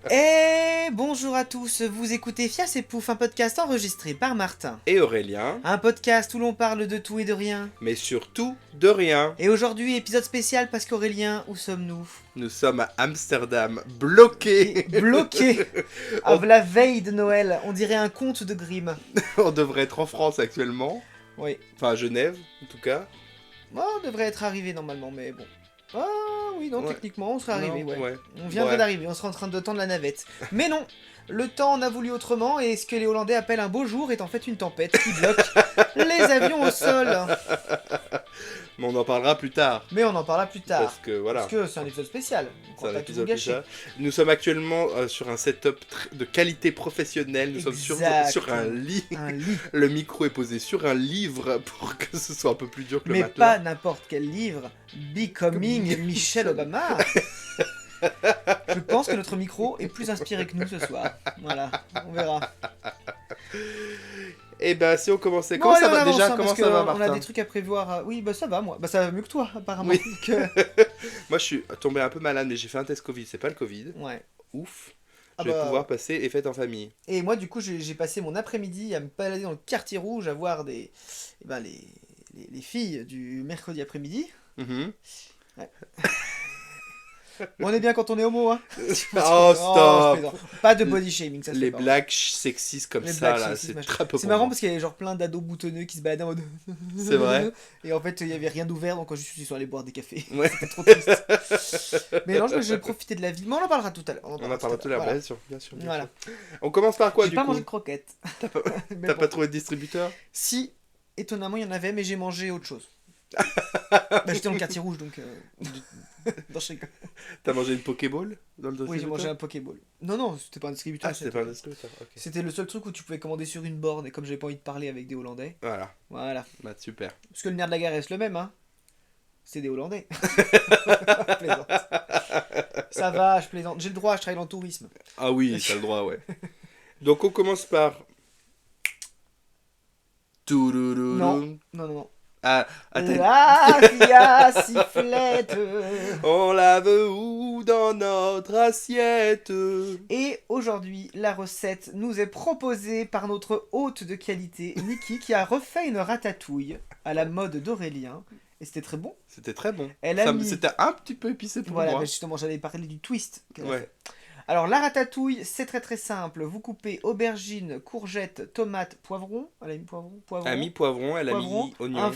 Et bonjour à tous, vous écoutez Fias et Pouf, un podcast enregistré par Martin. Et Aurélien, Un podcast où l'on parle de tout et de rien. mais surtout de rien. Et aujourd'hui, épisode spécial parce qu'Aurélien, où sommes-nous? Nous sommes à Amsterdam, bloqués. Bloqués à la veille de Noël, on dirait un conte de Grimm. On devrait être en France actuellement, Oui, enfin à Genève en tout cas. bon, on devrait être arrivé normalement, mais bon. Ah oui, non, Ouais. techniquement, on serait arrivé, Non, ouais. On viendrait Ouais. d'arriver, on serait en train de tendre la navette. Mais non, le temps en a voulu autrement et ce que les Hollandais appellent un beau jour est en fait une tempête qui bloque les avions au sol. Mais on en parlera plus tard. Mais on en parlera plus tard. Parce que voilà, Parce que c'est un épisode spécial. On c'est va un pas tout vous épisode plus gâcher. tard. Nous sommes actuellement sur un setup de qualité professionnelle. Nous sommes sur un lit. Un lit. Le micro est posé sur un livre pour que ce soit un peu plus dur que le Mais matelas. pas n'importe quel livre. Becoming Michelle Obama. Je pense que notre micro est plus inspiré que nous ce soir. Voilà, on verra. Et ben si on commençait, Bon, comment allez, ça on va avance, déjà? hein, Comment parce ça va, que Martin? On a des trucs à prévoir. Oui, bah ça va, moi. Bah ça va mieux que toi, apparemment. Oui. Donc, Moi je suis tombé un peu malade, mais j'ai fait un test Covid, c'est pas le Covid. ouais. Ouf. Ah Je vais bah, pouvoir passer les fêtes en famille. Et moi, du coup, j'ai passé mon après-midi à me balader dans le quartier rouge, à voir les filles du mercredi après-midi. Mhm. On est bien quand on est homo, hein. Oh, je stop. plaisante. Pas de body shaming, ça se Les fait pas. blagues sexistes comme Les ça, blagues là, sexistes, c'est machin. très peu C'est pour marrant moi. parce qu'il y avait genre plein d'ados boutonneux qui se baladaient en mode. C'est vrai. Et en fait, il y avait rien d'ouvert, donc je suis allé boire des cafés. Ouais. C'était trop triste. Mais non, je vais profiter de la vie. Mais on en parlera tout à l'heure. On en parlera tout à l'heure, Voilà. bien sûr, bien sûr. Voilà. On commence par quoi J'ai du pas coup? mangé de croquettes. T'as pas, Mais t'as bon. pas trouvé de distributeur? Si, étonnamment, il y en avait, mais j'ai mangé autre chose. Bah, j'étais dans le quartier rouge, donc. Non, je rigole. T'as mangé une Pokéball dans le Oui, j'ai distributeur? mangé un Pokéball. Non, c'était pas un distributeur. Ah, c'était pas un distributeur, ok. C'était le seul truc où tu pouvais commander sur une borne, et comme j'avais pas envie de parler avec des Hollandais, Voilà, voilà. bah super. Parce que le nerf de la guerre reste le même, hein. C'est des Hollandais. Je plaisante. Ça va, je plaisante. J'ai le droit, je travaille dans le tourisme. Ah oui, t'as le droit, ouais. Donc on commence par... Toulouloulou. Non. Ah, attends. La fia sifflette. On la veut où dans notre assiette? Et aujourd'hui, la recette nous est proposée par notre hôte de qualité, Niki, qui a refait une ratatouille à la mode d'Aurélien. Et c'était très bon. C'était très bon. Elle a mis... C'était un petit peu épicé pour Voilà, moi. bah justement, j'allais parler du twist qu'elle a Ouais. fait. Alors, la ratatouille, c'est très très simple. Vous coupez aubergines, courgettes, tomates, poivrons. Elle a mis poivron, Elle a mis poivron, elle a poivron, mis oignon.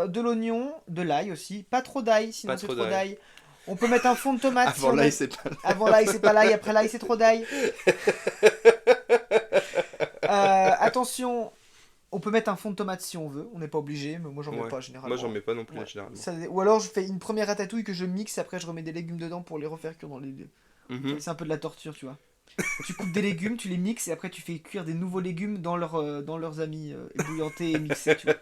de l'oignon, de l'ail aussi. Pas trop d'ail, sinon Pas c'est trop trop d'ail. d'ail. On peut mettre un fond de tomate. Avant l'ail, c'est pas... Avant l'ail, c'est pas l'ail. Après l'ail, c'est trop d'ail. Attention, on peut mettre un fond de tomate si on veut. On n'est pas obligé, mais moi j'en mets Ouais. pas généralement. Moi, j'en mets pas non plus, Ouais. généralement. Ou alors je fais une première ratatouille que je mixe, après je remets des légumes dedans pour les refaire cuire dans les... Mhm. C'est un peu de la torture, tu vois. Tu coupes des légumes, tu les mixes et après tu fais cuire des nouveaux légumes dans leurs amis ébouillantés et mixés, tu vois.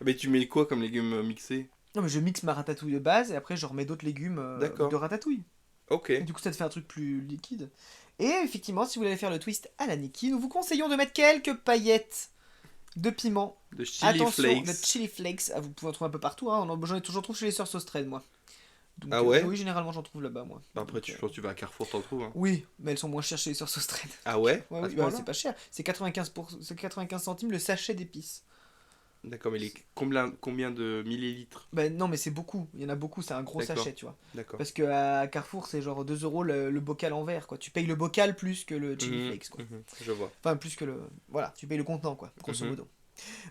Mais tu mets quoi comme légumes mixés? Non mais je mixe ma ratatouille de base et après je remets d'autres légumes D'accord. de ratatouille. Ok. Et du coup ça te fait un truc plus liquide. Et effectivement, si vous voulez faire le twist à la Niki, nous vous conseillons de mettre quelques paillettes de piment. De chili Attention, flakes. de chili flakes, vous pouvez en trouver un peu partout, hein. J'en ai toujours trouvé chez les sœurs Saustrèdes, moi. Donc, Ah ouais? oui, généralement j'en trouve là-bas, moi. Après, Donc, je pense que tu vas à Carrefour, t'en trouves. Hein. Oui, mais elles sont moins chères chez les sœurs Saustrèdes. Ah ouais? Ouais, À oui, ce bah, point-là? c'est pas cher. C'est 95 centimes le sachet d'épices. D'accord, mais combien de millilitres? Ben non, mais c'est beaucoup. Il y en a beaucoup, c'est un gros D'accord. sachet, tu vois. D'accord. Parce que à Carrefour, c'est genre 2 euros le bocal en verre, quoi. Tu payes le bocal plus que le chili Mhm, flakes, quoi. mhm, je vois. Enfin, plus que le. Voilà, tu payes le contenant, quoi, grosso Mhm. modo.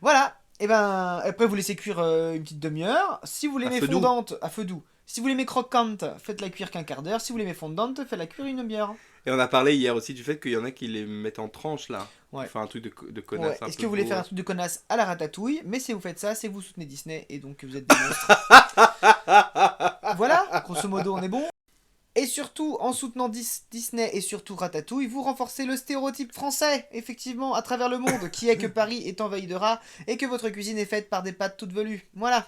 Voilà, et ben après vous laissez cuire une petite demi-heure. Si vous l'aimez feu doux. fondante, à feu doux. Si vous l'aimez croquante, faites-la cuire qu'un quart d'heure. Si vous l'aimez fondante, faites-la cuire une demi-heure. Et on a parlé hier aussi du fait qu'il y en a qui les mettent en tranches là. Ouais. Enfin, un truc de Ouais. connasse. un Est-ce peu que vous voulez beau. faire un truc de connasse à la ratatouille? Mais si vous faites ça, c'est que vous soutenez Disney et donc vous êtes des monstres. Voilà, grosso modo, on est bon. Et surtout, en soutenant Disney et surtout Ratatouille, vous renforcez le stéréotype français, effectivement, à travers le monde, qui est que Paris est envahi de rats et que votre cuisine est faite par des pâtes toutes velues. Voilà.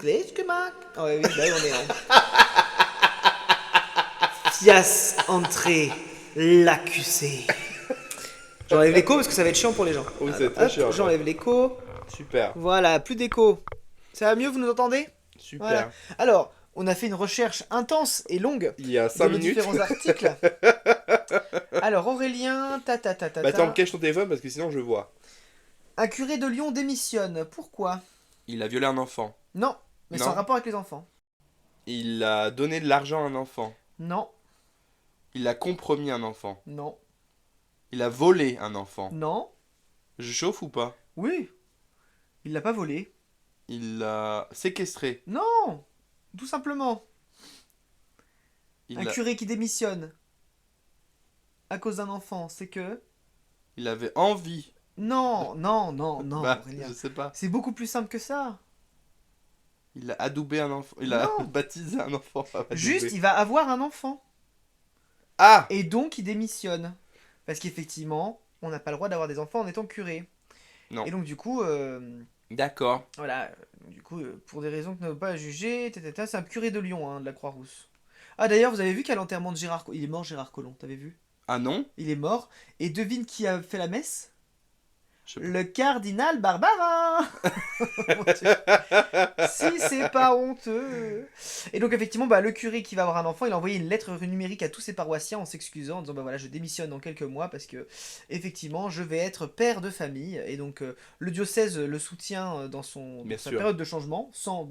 Gleichgemacht. Ah ouais, oui, bah oui, on est en... Fias entrée, l'accusé. J'enlève l'écho parce que ça va être chiant pour les gens. Oui, Alors, c'est très hop, chiant. j'enlève l'écho. Super, Voilà, plus d'écho. Ça va mieux, vous nous entendez? Voilà. super. Alors, on a fait une recherche intense et longue Il y a de 5 nos minutes. différents articles. Alors, Aurélien, Bah attends, cache ton téléphone parce que sinon je vois. un curé de Lyon démissionne. Pourquoi? Il a violé un enfant. Non, mais Non. sans rapport avec les enfants. Il a donné de l'argent à un enfant. Non, Il a compromis un enfant. non, Il a volé un enfant. non. Je chauffe ou pas? Oui, il l'a pas volé. Il l'a séquestré. Non, tout simplement. Il Un a... curé qui démissionne à cause d'un enfant, c'est que... Il avait envie. Non, non, non, non, Bah, Aurélien. je sais pas. C'est beaucoup plus simple que ça. Il a adoubé un enfant. Il a Non. baptisé un enfant. Pas adoubé. Juste, il va avoir un enfant. Ah! Et donc, il démissionne. Parce qu'effectivement, on n'a pas le droit d'avoir des enfants en étant curé. Non. Et donc, du coup, D'accord. voilà. Du coup, pour des raisons que nous n'avons pas à juger, c'est un curé de Lyon, hein, de la Croix-Rousse. Ah, d'ailleurs, vous avez vu qu'à l'enterrement de Gérard... Il est mort, Gérard Collomb, t'avais vu? Ah non? Il est mort. Et devine qui a fait la messe? Je sais pas. Le cardinal Barbarin. Mon Dieu. Si c'est pas honteux. Et donc effectivement, bah, le curé qui va avoir un enfant, il a envoyé une lettre numérique à tous ses paroissiens en s'excusant, en disant bah voilà, je démissionne dans quelques mois parce que effectivement, je vais être père de famille. Et donc le diocèse le soutient dans Bien sa sûr. période de changement, sans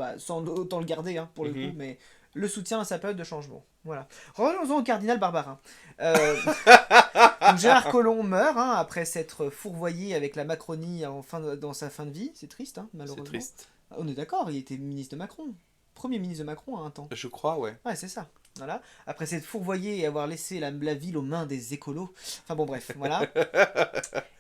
autant le garder hein, pour le Mhm. coup, mais le soutient à sa période de changement. Voilà. Revenons au cardinal Barbarin. Donc Gérard Collomb meurt hein, après s'être fourvoyé avec la Macronie dans sa fin de vie. C'est triste, hein, C'est malheureusement. triste. On est d'accord, il était ministre de Macron. Premier ministre de Macron à un temps. Je crois, ouais. Ouais, c'est ça. Voilà. Après s'être fourvoyé et avoir laissé la ville aux mains des écolos. Enfin bon, bref, voilà.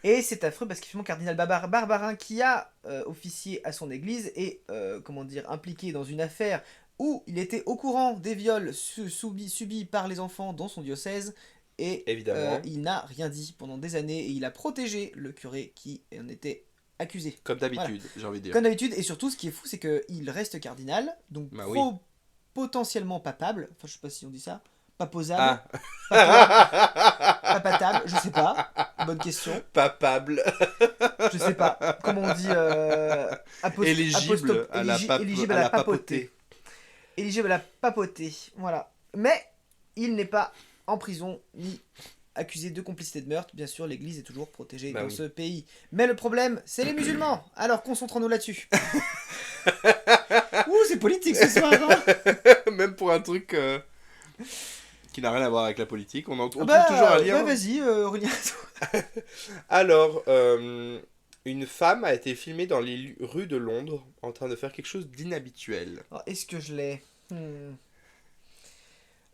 Et c'est affreux parce qu'effectivement, cardinal Barbarin, qui a officié à son église, est, comment dire, impliqué dans une affaire où il était au courant des viols subis par les enfants dans son diocèse. Et Évidemment. il n'a rien dit pendant des années et il a protégé le curé qui en était accusé. Comme d'habitude, j'ai envie de dire. Comme d'habitude, et surtout ce qui est fou, c'est qu'il reste cardinal, donc Bah oui. potentiellement papable, enfin je sais pas si on dit ça, paposable, Ah. papatable, je sais pas, bonne question, Papable. je sais pas, comment on dit, Éligible à la éligible à la papauté. Éligible à la papauté, voilà. Mais il n'est pas en prison ni accusé de complicité de meurtre. Bien sûr, l'église est toujours protégée Bah dans oui. ce pays. Mais le problème, c'est les musulmans. Alors concentrons-nous là-dessus. Ouh, c'est politique ce soir, hein. Même pour un truc qui n'a rien à voir avec la politique, on trouve Bah, toujours un lien. bah vas-y, Aurélien. Alors, une femme a été filmée dans les rues de Londres en train de faire quelque chose d'inhabituel. Alors, est-ce que je l'ai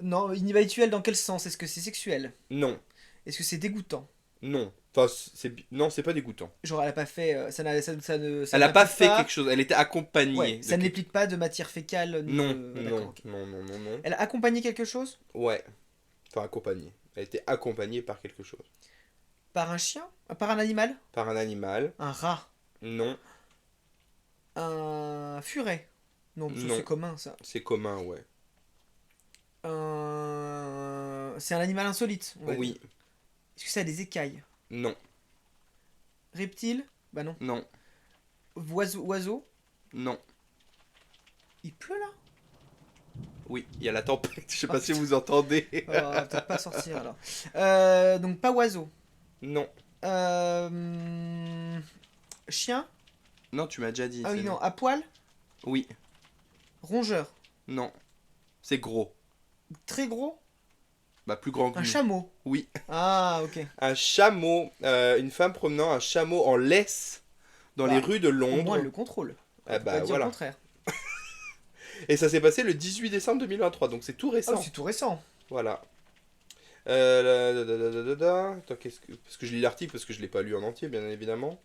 Non, inhabituel dans quel sens? Est-ce que c'est sexuel? Non, Est-ce que c'est dégoûtant? non. Enfin, non, c'est pas dégoûtant. Genre, elle a pas fait. Ça Elle a pas n'implique fait quelque chose, elle était accompagnée. Ouais, de ça quelque- n'implique pas de matière fécale. Non, D'accord, non, ok. non, non, non, non. Elle a accompagné quelque chose? Ouais. Enfin, accompagnée. Elle était accompagnée par quelque chose. Par un chien? Par un animal? Par un animal. Un rat? Non, Un furet? Non, parce que Non. c'est commun ça. c'est commun, ouais. C'est un animal insolite. On va dire. Oui, Est-ce que ça a des écailles? non, Reptile? Bah non. non. Oiseau. Non. Il pleut là? Oui, il y a la tempête. Je sais Oh, pas si putain. vous entendez. On va peut-être pas sortir alors. Donc pas oiseau. Non. Euh, Chien? Non, tu m'as déjà dit. Ah oui, c'est non. non. À poil? Oui. Rongeur. Non. C'est gros. Très gros? Bah, plus grand que Un nous. chameau. Oui. Ah, ok. Un chameau. Une femme promenant un chameau en laisse dans les Bah, rues de au moins, elle Londres. le contrôle. Ah On peut bah pas dire le voilà. contraire. Et ça s'est passé le 18 décembre 2023, donc c'est tout Oh, récent. c'est tout récent. Voilà. Attends, parce que je lis l'article, parce que je l'ai pas lu en entier, bien évidemment.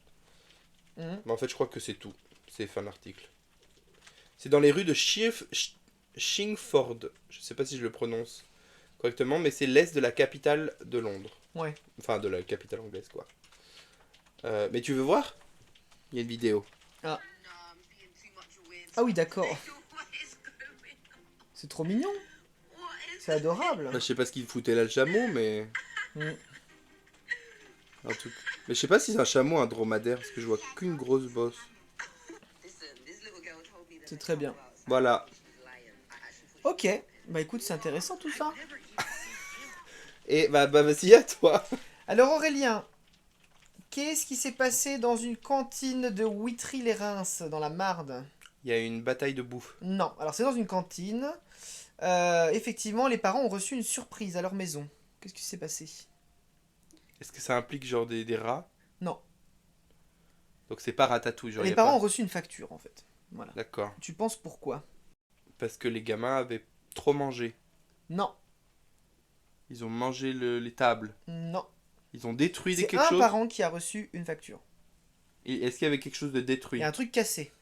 Mhm. Mais en fait, je crois que c'est tout. C'est fin de l'article. C'est dans les rues de Chingford. Je sais pas si je le prononce correctement, mais c'est l'est de la capitale de Londres. Ouais. Enfin, de la capitale anglaise, quoi. Mais tu veux voir? Il y a une vidéo. Ah. Ah oui, d'accord. C'est trop mignon. C'est adorable. Bah, je sais pas ce qu'il foutait là, le chameau, mais... Mm. En tout cas... Mais je sais pas si c'est un chameau ou un dromadaire, parce que je vois qu'une grosse bosse. C'est très bien. Voilà. Ok. Bah écoute, c'est intéressant tout ça. Et bah vas-y à toi. Alors Aurélien, qu'est-ce qui s'est passé dans une cantine de Witry-les-Reims, dans la Marne? Il y a une bataille de bouffe. Non, alors c'est dans une cantine. Effectivement, les parents ont reçu une surprise à leur maison. Qu'est-ce qui s'est passé? Est-ce que ça implique genre des rats? Non, Donc c'est pas Ratatouille, genre y les a parents pas... ont reçu une facture en fait. Voilà. D'accord. Tu penses pourquoi? Parce que les gamins avaient trop mangé. Non, Ils ont mangé les tables. non. Ils ont détruit C'est quelque un chose. parent qui a reçu une facture. Et est-ce qu'il y avait quelque chose de Il détruit? y a un truc cassé.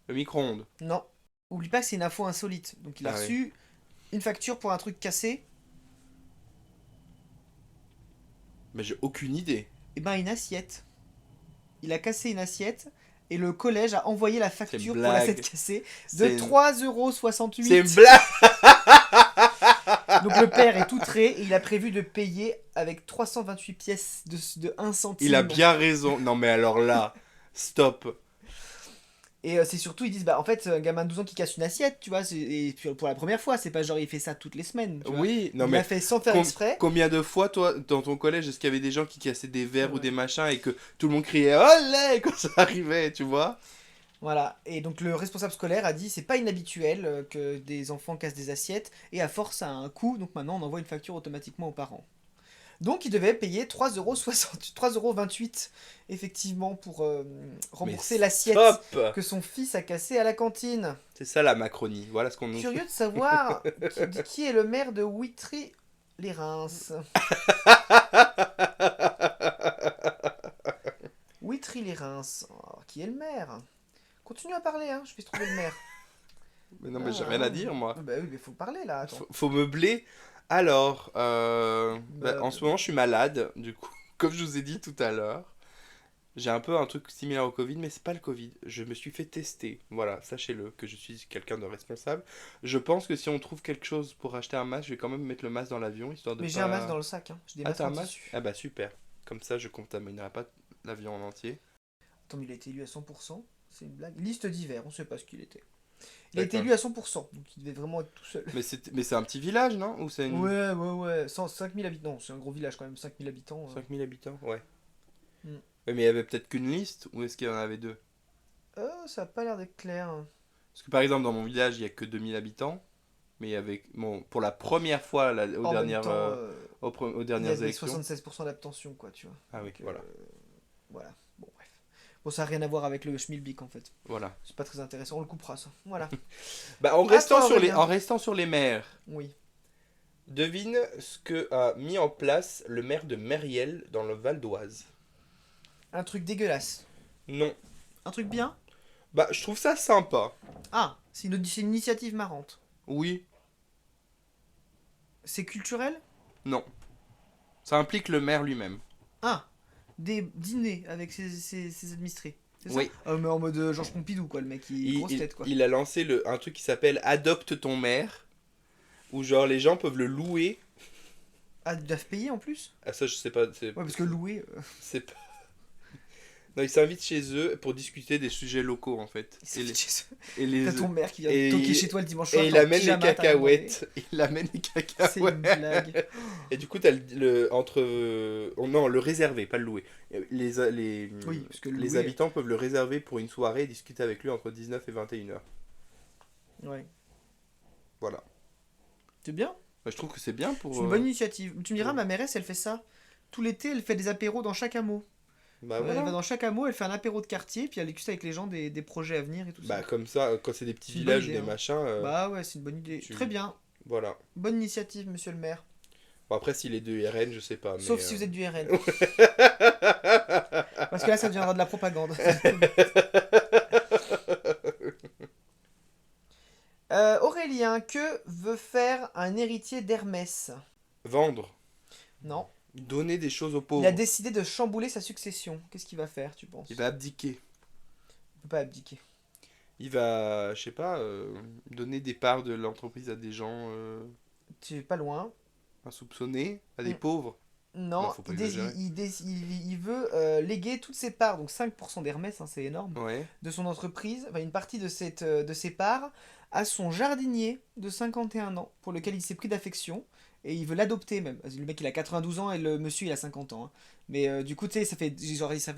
Le micro-ondes. Non. Oublie pas que c'est une info insolite. Donc il a Ah oui. reçu une facture pour un truc cassé. Mais j'ai aucune idée. Et ben une assiette. Il a cassé une assiette et le collège a envoyé la C'est facture une pour blague. l'assiette cassée de C'est une... 3,68 C'est une €. blague. Donc le père est outré et il a prévu de payer avec 328 pièces de 1 centime. Il a bien raison. Non mais alors là, stop. Et c'est surtout, ils disent, bah en fait, un gamin de 12 ans qui casse une assiette, tu vois, et puis, pour la première fois, c'est pas genre il fait ça toutes les semaines, tu vois. Oui, non Il mais l'a fait sans faire exprès. combien de fois toi dans ton collège est-ce qu'il y avait des gens qui cassaient des verres ou Ouais. des machins et que tout le monde criait olé quand ça arrivait, tu vois? Voilà, et donc le responsable scolaire a dit c'est pas inhabituel que des enfants cassent des assiettes, et à force ça a un coût, donc maintenant on envoie une facture automatiquement aux parents. Donc il devait payer 3,28 €, effectivement, pour rembourser Mais l'assiette stop. que son fils a cassée à la cantine. C'est ça la Macronie. Voilà ce qu'on nous Curieux de savoir qui est le maire de Witry-les-Reims. Witry-les-Reims. Oh, qui est le maire? Continue à parler, hein, je vais trouver le maire. Mais non mais j'ai rien à dire moi. Bah oui, mais faut parler là, attends. Faut meubler. Alors, en Meuble. ce moment je suis malade, du coup, comme je vous ai dit tout à l'heure. J'ai un peu un truc similaire au Covid, mais c'est pas le Covid. Je me suis fait tester. Voilà, sachez-le, que je suis quelqu'un de responsable. Je pense que si on trouve quelque chose pour acheter un masque, je vais quand même mettre le masque dans l'avion, histoire de Mais pas... j'ai un masque dans le sac, hein. J'ai des Ah, masques t'as un en masque? tissu. Ah bah super. Comme ça, je contaminerai pas l'avion en entier. Attends, mais il a été élu à 100%. C'est une blague. Liste d'hiver, on sait pas ce qu'il était. Il a été D'accord. élu à 100%, donc il devait vraiment être tout seul. Mais c'est un petit village, non? Ou c'est une... Ouais. 5000 habitants. Non, c'est un gros village quand même, 5000 habitants. 5000 habitants? Ouais. Hmm. Ouais, mais il y avait peut-être qu'une liste, ou est-ce qu'il y en avait deux? Ça a pas l'air d'être clair. Parce que par exemple, dans mon village, il y a que 2000 habitants. Mais il y avait, bon, pour la première fois aux En même dernières, temps, aux il y dernières avait élections. 76% d'abstention, quoi, tu vois. Ah oui, Donc, voilà. Voilà. Bon, bref. Bon, ça n'a rien à voir avec le schmilblick, en fait. Voilà. C'est pas très intéressant, on le coupera, ça. Voilà. Bah, en À restant, toi, Aurélien. en restant sur les maires, Oui. devine ce que a mis en place le maire de Mériel dans le Val d'Oise. Un truc dégueulasse. Non. Un truc bien? Bah, je trouve ça sympa. Ah, c'est une initiative marrante. Oui. C'est culturel? Non. Ça implique le maire lui-même. Ah, des dîners avec ses administrés. C'est ça? Oui. Ah, mais en mode Georges Pompidou, quoi, le mec, il grosse tête, quoi. Il a lancé un truc qui s'appelle Adopte ton maire. Où genre les gens peuvent le louer. Ah, ils doivent payer en plus? Ah ça je sais pas. Ouais, parce que louer... C'est pas... Non, ils s'invitent chez eux pour discuter des sujets locaux, en fait. Et les... T'as ton maire qui vient et toquer il- chez toi le dimanche soir. Et il t'es en amène les pyjama, t'as rien demandé. cacahuètes. Il amène les C'est une cacahuètes. blague. Et du coup, t'as entre... oh non, le réserver, pas le louer. Oui, parce que le les louer- habitants peuvent le réserver pour une soirée et discuter avec lui entre 19 et 21h. Ouais. Voilà. C'est bien. Bah, je trouve que c'est bien pour... C'est une bonne initiative. Tu me diras, ouais. ma mairesse, elle fait ça. Tout l'été, elle fait des apéros dans chaque hameau. Bah Elle voilà. va dans chaque hameau, elle fait un apéro de quartier, puis elle discute avec les gens des projets à venir et tout Bah ça. comme ça, quand c'est des petits C'est une bonne villages, idée, des hein. machins... Bah ouais, c'est une bonne idée. tu- Très bien. Voilà. Bonne initiative, monsieur le maire. Bon, après, s'il est de RN, je sais pas. Sauf mais, si vous êtes du RN. Parce que là, ça deviendra de la propagande. Aurélien, que veut faire un héritier d'Hermès? Vendre. Non. Donner des choses aux Il pauvres. a décidé de chambouler sa succession. Qu'est-ce qu'il va faire, tu penses? Il va abdiquer. Il peut pas abdiquer. Il va, je sais pas, donner des parts de l'entreprise à des gens Tu es pas loin. insoupçonnés, à des Mm. pauvres. Non, Non, faut pas exagérer. il veut léguer toutes ses parts, donc 5% d'Hermès, hein, c'est énorme, Ouais. de son entreprise, enfin une partie de ses parts, à son jardinier de 51 ans, pour lequel il s'est pris d'affection, et il veut l'adopter même. Le mec il a 92 ans et le monsieur il a 50 ans. Hein. Mais du coup, tu sais,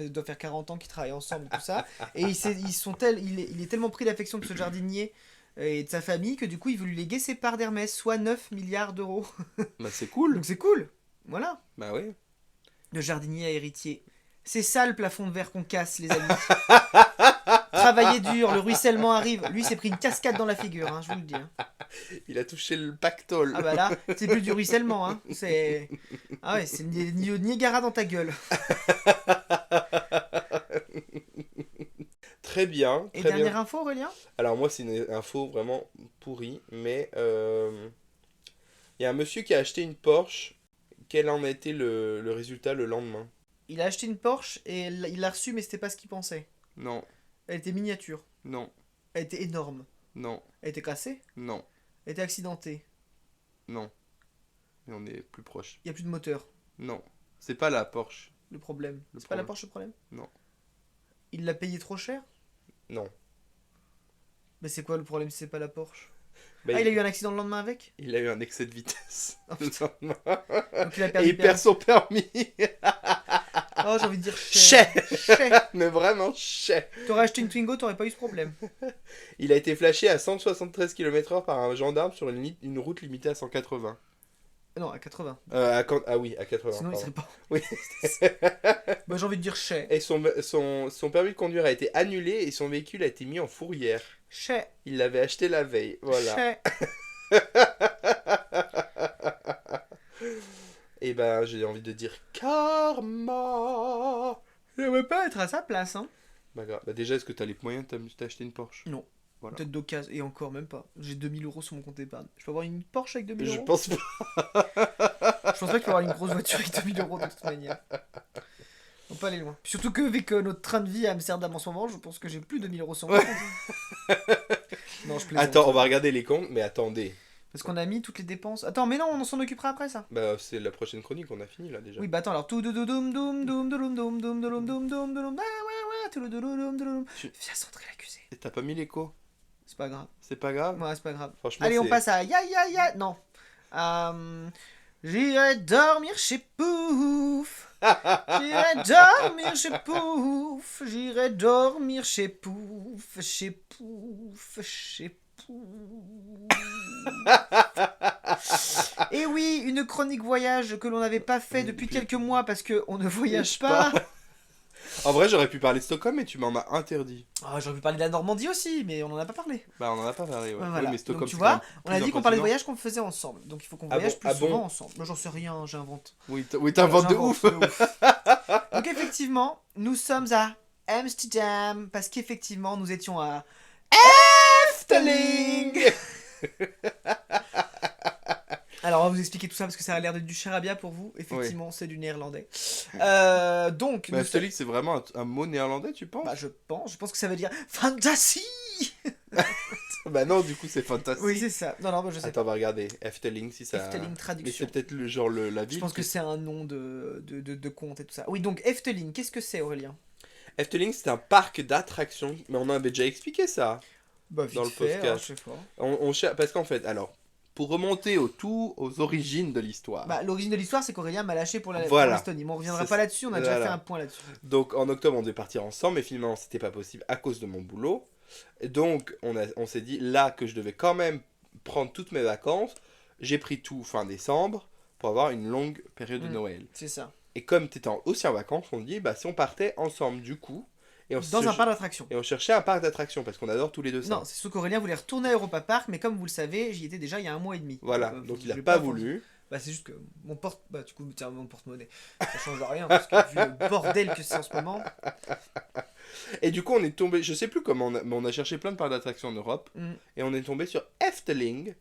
doit faire 40 ans qu'ils travaillent ensemble, tout ça. Et il est tellement pris d'affection de ce jardinier et de sa famille que du coup il veut lui léguer ses parts d'Hermès, soit 9 milliards d'euros. Bah c'est cool. Donc c'est cool. Voilà. Bah ouais. Le jardinier à héritier. C'est ça le plafond de verre qu'on casse, les amis. Travailler dur, le ruissellement arrive. Lui, s'est pris une cascade dans la figure, hein, je vous le dis. Hein. Il a touché le pactole. Ah bah là, c'est plus du ruissellement. Hein. C'est... Ah ouais, c'est le Niagara dans ta gueule. Très bien. Et Très dernière bien. info, Aurélien? Alors moi, c'est une info vraiment pourrie, mais il y a un monsieur qui a acheté une Porsche. Quel en a été le résultat le lendemain? Il a acheté une Porsche et il l'a reçue, mais c'était pas ce qu'il pensait. Non, Elle était miniature. non, Elle était énorme. non, Elle était cassée. non, Elle était accidentée. non. Mais on est plus proche. Il n'y a plus de moteur. Non, c'est pas la Porsche. Le problème. Le C'est pas la problème. Porsche le problème? Non. Il l'a payé trop cher? Non. Mais c'est quoi le problème si c'est pas la Porsche? Bah, Ah, il a eu un accident le lendemain avec? il a eu un excès de vitesse. Oh, le putain. lendemain. Donc il a Et perdu il perd son permis. Oh, j'ai envie de dire chais. Chais. Mais vraiment chais. T'aurais acheté une Twingo, t'aurais pas eu ce problème. Il a été flashé à 173 km/h par un gendarme sur une route limitée à 180. Non, à 80. Ah oui, à 80. Sinon, il serait pardon. pas. Oui. Bah, j'ai envie de dire chais. Et son permis de conduire a été annulé et son véhicule a été mis en fourrière. Chais. Il l'avait acheté la veille. Voilà. Chais. Et ben, j'ai envie de dire karma. J'aimerais pas être à sa place, hein. Bah, grave. Bah, déjà, est-ce que t'as les moyens de t'acheter une Porsche? Non. Voilà. Peut-être d'occasion. Et encore, même pas. J'ai 2000 euros sur mon compte épargne. Je peux avoir une Porsche avec 2000 Je euros? pense pas. Je pense pas qu'il faut avoir une grosse voiture avec 2000 euros de toute manière. On peut pas aller loin. Surtout que, vu que notre train de vie à Amsterdam en ce moment, je pense que j'ai plus de 2000 euros sur mon compte. Non, je plaisante. Attends, on va regarder les comptes, mais attendez. Parce qu'on a mis toutes les dépenses. Attends, mais non, on s'en occupera après ça. Bah, c'est la prochaine chronique, on a fini là déjà. Oui, bah attends, alors tout doum doum doum doum doum doum doum doum doum doum doum tout doum doum. Tu- Viens centrer l'accusé. Et t'as pas mis l'écho? C'est pas grave. C'est pas grave? Ouais, c'est pas grave. Franchement, Allez, on c'est- passe à ya ya ya. Non. J'irai dormir chez Pouf. J'irai dormir chez Pouf. J'irai dormir chez Pouf. Chez Pouf. Chez Pouf. Et oui, une chronique voyage que l'on n'avait pas fait depuis quelques mois parce qu'on ne voyage pas. En vrai, j'aurais pu parler de Stockholm, mais tu m'en as interdit. Ah, j'aurais pu parler de la Normandie aussi, mais on en a pas parlé. Bah, on en a pas parlé, ouais. Ouais, Oui, voilà. mais Stockholm, Donc tu c'est vois, quand même on a plusieurs dit qu'on parlait de continents. voyage qu'on faisait ensemble. Donc il faut qu'on Ah voyage bon, plus ah bon souvent ensemble. Moi j'en sais rien, j'invente. Oui, t'inventes de J'invente ouf. de ouf. Donc effectivement, nous sommes à Amsterdam parce qu'effectivement nous étions à Efteling. Alors on va vous expliquer tout ça parce que ça a l'air d'être du charabia pour vous. Effectivement, c'est du néerlandais. Donc, Mais nous Efteling, c'est vraiment un mot néerlandais, tu penses? bah, je pense que ça veut dire fantasy. Bah non, du coup, c'est fantastique. Oui, c'est ça. Non, bah, je sais Attends, on va regarder. Efteling, si ça... pas. Efteling Mais traduction. c'est peut-être le genre la ville. Je pense que c'est un nom de conte et tout ça. Oui, donc Efteling, qu'est-ce que c'est, Aurélien? Efteling, c'est un parc d'attractions, mais on avait déjà expliqué ça Bah, vite dans le fait, alors, podcast. je sais pas. Parce qu'en fait, alors, pour remonter aux origines de l'histoire. Bah, l'origine de l'histoire, c'est qu'Aurélien m'a lâché pour Voilà. l'Estonie. Mais on reviendra C'est- pas là-dessus, on a déjà voilà. fait un point là-dessus. Donc en octobre, on devait partir ensemble, mais finalement, c'était pas possible à cause de mon boulot. Et donc, on s'est dit là que je devais quand même prendre toutes mes vacances. J'ai pris tout fin décembre pour avoir une longue période de Noël. C'est ça. Et comme tu étais aussi en vacances, on dit bah si on partait ensemble du coup. Et Dans un parc d'attractions. Et on cherchait un parc d'attractions parce qu'on adore tous les deux ça. Non, c'est sûr qu'Aurélien voulait retourner à Europa Park, mais comme vous le savez, j'y étais déjà il y a 1 mois et demi. Voilà, donc il je a l'ai pas voulu. Bah, c'est juste que bah, du coup, tiens, mon porte-monnaie. Ça change rien, parce que vu le bordel que c'est en ce moment. Et du coup, on est tombé, je sais plus comment, mais on a cherché plein de parcs d'attractions en Europe. Et on est tombé sur Efteling,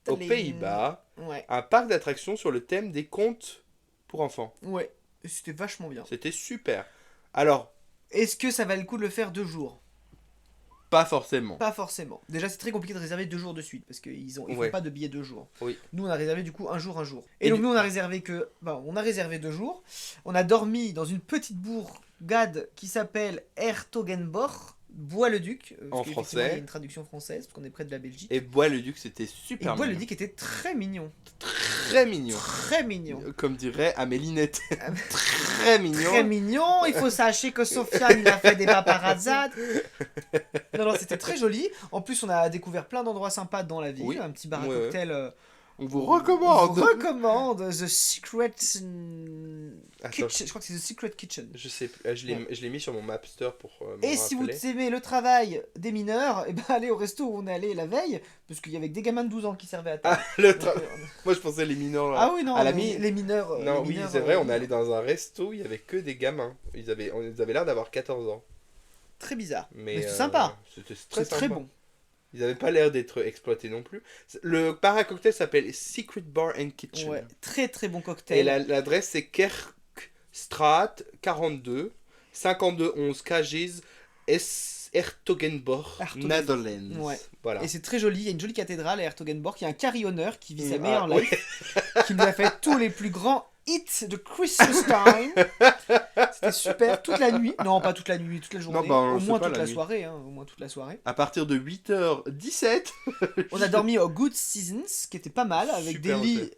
aux Pays-Bas. Ouais. Un parc d'attractions sur le thème des contes pour enfants. Ouais. Et c'était vachement bien. C'était super. Alors, est-ce que ça valait le coup de le faire 2 jours? pas forcément. Pas forcément. Déjà, c'est très compliqué de réserver 2 jours de suite parce qu'ils font Ouais. pas de billets 2 jours. Oui. Nous, on a réservé du coup un jour. Et Et donc, du- nous, on a réservé on a réservé 2 jours. On a dormi dans une petite bourgade qui s'appelle Hertogenbosch, Bois-le-Duc. En parce qu'effectivement, français. Il y a une traduction française parce qu'on est près de la Belgique. Et Bois-le-Duc, c'était Et super mignon. Bois-le-Duc était très mignon. Très mignon. Très mignon. Comme dirait Amélinette. Très mignon. Très mignon, il faut sachez que Sofiane il a fait des paparazzades. Non, c'était très joli. En plus, on a découvert plein d'endroits sympas dans la ville. Oui. Un petit bar à Ouais. cocktail. On vous On recommande. vous recommande The Secret Attends, Kitchen. Je crois que c'est The Secret Kitchen. je sais plus. Je l'ai mis sur mon Mapster pour me Et si vous rappeler. aimez le travail des mineurs, et ben allez au resto où on est allé la veille, parce qu'il y avait que des gamins de 12 ans qui servaient à table. Ah, le Donc, tra- Moi, je pensais les mineurs. Ah oui, non, à la les mineurs. Non, les oui, mineurs, c'est vrai, on est allé dans un resto, il y avait que des gamins. Ils avaient l'air d'avoir 14 ans. Très bizarre. Mais Mais c'est sympa. C'était très C'est très sympa. bon. Ils avaient pas l'air d'être exploités non plus. Le bar à cocktail s'appelle Secret Bar and Kitchen. Ouais, très très bon Et cocktail. l'adresse c'est Kerkstraat 42 5211 Kagis Hertogenbosch, Netherlands. Ouais. Voilà. Et c'est très joli, il y a une jolie cathédrale à Hertogenbosch, il y a un carillonneur qui vit sa Ah, meilleure ouais. life, qui nous a fait tous les plus grands hits de Christmas time. C'était super, toute la nuit, non pas toute la nuit, toute la journée, bah, au c'est moins pas toute la la nuit. soirée, hein, au moins toute la soirée. À partir de 8h17. On a dormi au Good Seasons, qui était pas mal, avec Super des lits hôtel.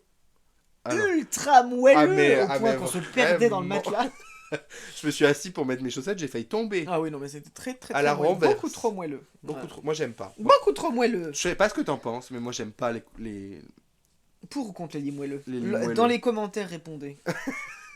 Alors, ultra moelleux, au ah, point mais qu'on se perdait dans le vraiment. matelas. je me suis assis pour mettre mes chaussettes, j'ai failli tomber. Ah oui, non mais c'était très très, À très la moelleux, renverse. beaucoup trop moelleux. Beaucoup Ouais. trop. Moi j'aime pas. Beaucoup trop moelleux. Je sais pas ce que t'en penses, mais moi j'aime pas les... Pour ou contre les lits moelleux Les lits moelleux. Dans les commentaires, répondez.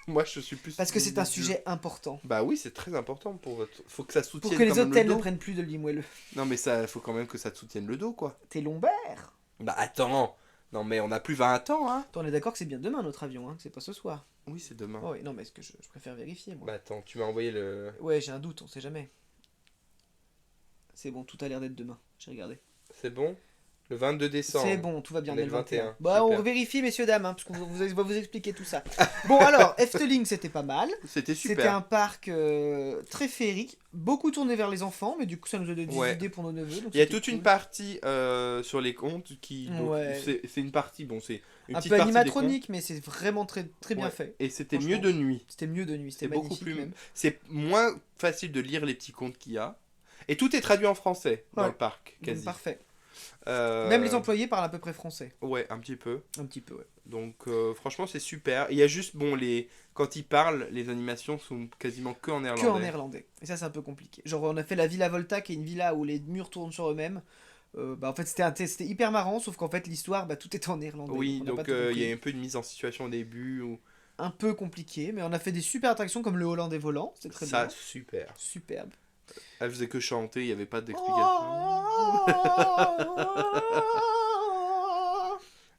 Moi je suis plus... Parce que c'est un sujet important. Bah oui, c'est très important pour votre... Faut que ça soutienne Pour que les quand même hôtels le ne dos. prennent plus de lits moelleux. Non mais ça, faut quand même que ça te soutienne le dos quoi. T'es lombaire. Bah attends. Non mais on a plus 20 ans hein. Toi, on est d'accord que c'est bien demain notre avion, hein, que c'est pas ce soir. Oui c'est demain. Oh, oui, non, mais est-ce que je préfère vérifier moi. Bah attends, tu m'as envoyé le... Ouais, j'ai un doute, on sait jamais. C'est bon, tout a l'air d'être demain. J'ai regardé. C'est bon? Le 22 décembre. C'est bon, tout va bien, On on est est le le 21. 21, Bah, on super. vérifie, messieurs, dames, hein, parce qu'on va vous expliquer tout ça. Bon, alors, Efteling, c'était pas mal. C'était super. C'était un parc très féerique, beaucoup tourné vers les enfants, mais du coup, ça nous a donné des Ouais. idées pour nos neveux. donc Il y a c'était toute une cool. partie sur les contes qui... donc, Ouais. c'est une partie, bon c'est... Une Un petite peu partie des animatronique, mais c'est vraiment très, très bien Ouais. fait. Et c'était Franchement. mieux de nuit. C'était mieux de nuit, c'était C'est beaucoup magnifique plus... même. C'est moins facile de lire les petits contes qu'il y a. Et tout est traduit en français dans Ouais. le parc, Donc, quasi. parfait. Euh, Même les employés parlent à peu près français. Ouais, un petit peu. Un petit peu, ouais. Donc franchement c'est super. Il y a juste, bon, quand ils parlent, les animations sont quasiment que en néerlandais. Que en néerlandais. Et ça, c'est un peu compliqué. Genre, on a fait la Villa Volta, qui est une villa où les murs tournent sur eux-mêmes. En fait, c'était hyper marrant, sauf qu'en fait, l'histoire, tout était en néerlandais. Oui, On n'a pas donc tout compris. il y a un peu une mise en situation au début. Un peu compliqué, mais on a fait des super attractions comme le Hollandais volant. C'était très Ça, bien. super. Superbe. Elle faisait que chanter, il n'y avait pas d'explication.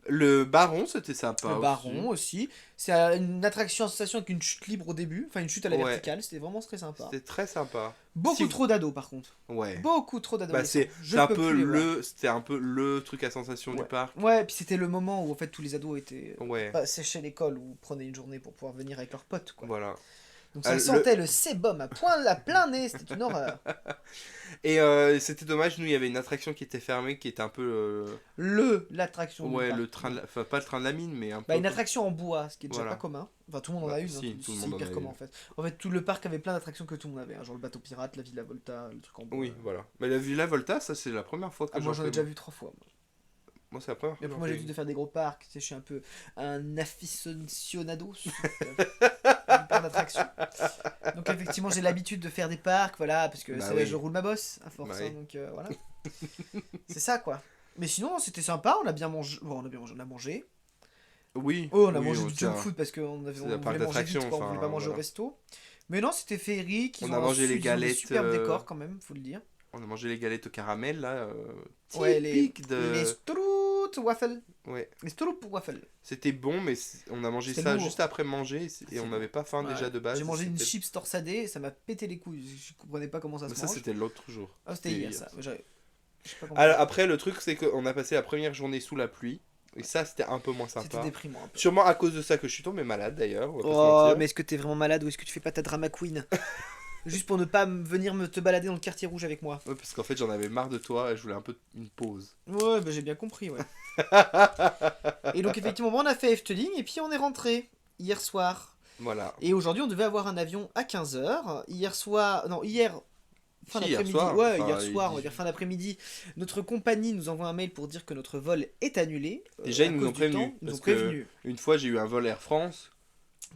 Le baron, c'était sympa. Le aussi. baron aussi. C'est une attraction en sensation avec une chute libre au début, enfin une chute à la Ouais. verticale. C'était vraiment très sympa. C'était très sympa. Beaucoup Si- trop d'ados par contre. Ouais. Beaucoup trop d'ados. Bah, c'est c'était un peu le truc à sensation du Ouais. parc. Ouais, et puis c'était le moment où en fait tous les ados étaient Ouais. séchés l'école ou prenaient une journée pour pouvoir venir avec leurs potes quoi. Voilà. Donc ça le- sentait le sébum à plein nez, c'était une horreur. Et c'était dommage, nous, il y avait une attraction qui était fermée, qui était un peu... L'attraction du ouais, parc. le train de enfin, pas le train de la mine, mais un Bah, peu... une attraction en bois, ce qui est déjà Voilà. pas commun. Enfin, tout le monde en Bah, a une, si, hein, tout le c'est monde en hyper a commun une. en fait. En fait, tout le parc avait plein d'attractions que tout le monde avait, hein, genre le bateau pirate, la Villa Volta, le truc en bois. Oui, voilà. Mais la Villa Volta, ça, c'est la première fois que Ah, moi j'en ai fais, déjà moi. vu 3 fois. Moi, c'est la première Et fois que après, j'en moi j'ai fais l'habitude une. de faire des gros parcs, tu sais, je suis un peu un aficionado du parc d'attractions. Donc effectivement, j'ai l'habitude de faire des parcs, voilà, parce que Bah c'est là oui. je roule ma bosse, à force, Bah hein, oui. donc voilà. C'est ça quoi. Mais sinon, c'était sympa, on a bien mangé. Bon, on a bien mangé, on a mangé. Oui, Oh, on a oui, mangé du c'est junk food parce qu'on c'est on un parc voulait manger vite, d'attractions, quoi, on voulait pas enfin, manger au voilà. resto. Mais non, c'était féerique, On a mangé les ils ont des galettes, superbes décors quand même, faut le dire. On a mangé les galettes au caramel, là, Ouais, typiques les de... Stroot Waffle. Ouais, Les Stroop Waffle. c'était bon, mais on a mangé C'était ça lourd. juste après manger, et C'est on bon. n'avait pas faim Ouais. déjà de base. J'ai mangé une c'était- chips torsadée et ça m'a pété les couilles. Je comprenais pas comment ça Mais se ça, mange. c'était l'autre jour. Ah, c'était hier ça. Je sais pas comment. Alors, après, le truc, c'est qu'on a passé la première journée sous la pluie, et ça, c'était un peu moins C'était sympa. déprimant un peu. Sûrement à cause de ça que je suis tombé malade, d'ailleurs, on va pas se Oh, mentir. mais est-ce que t'es vraiment malade ou est-ce que tu fais pas ta drama queen? Juste pour ne pas venir te balader dans le quartier rouge avec moi. Ouais, parce qu'en fait, j'en avais marre de toi, et je voulais un peu une pause. Ouais, bah j'ai bien compris, ouais. Et donc effectivement, bon, on a fait Efteling et puis on est rentré hier soir. Voilà. Et aujourd'hui, on devait avoir un avion à 15h. Hier soir, non, hier, fin Si, hier d'après-midi. soir, Ouais, enfin, hier il soir, on dit- va dire fin d'après-midi. Notre compagnie nous envoie un mail pour dire que notre vol est annulé. Déjà, à ils nous cause ont du prévenu, temps. Ils nous parce ont que prévenu. Une fois, j'ai eu un vol Air France.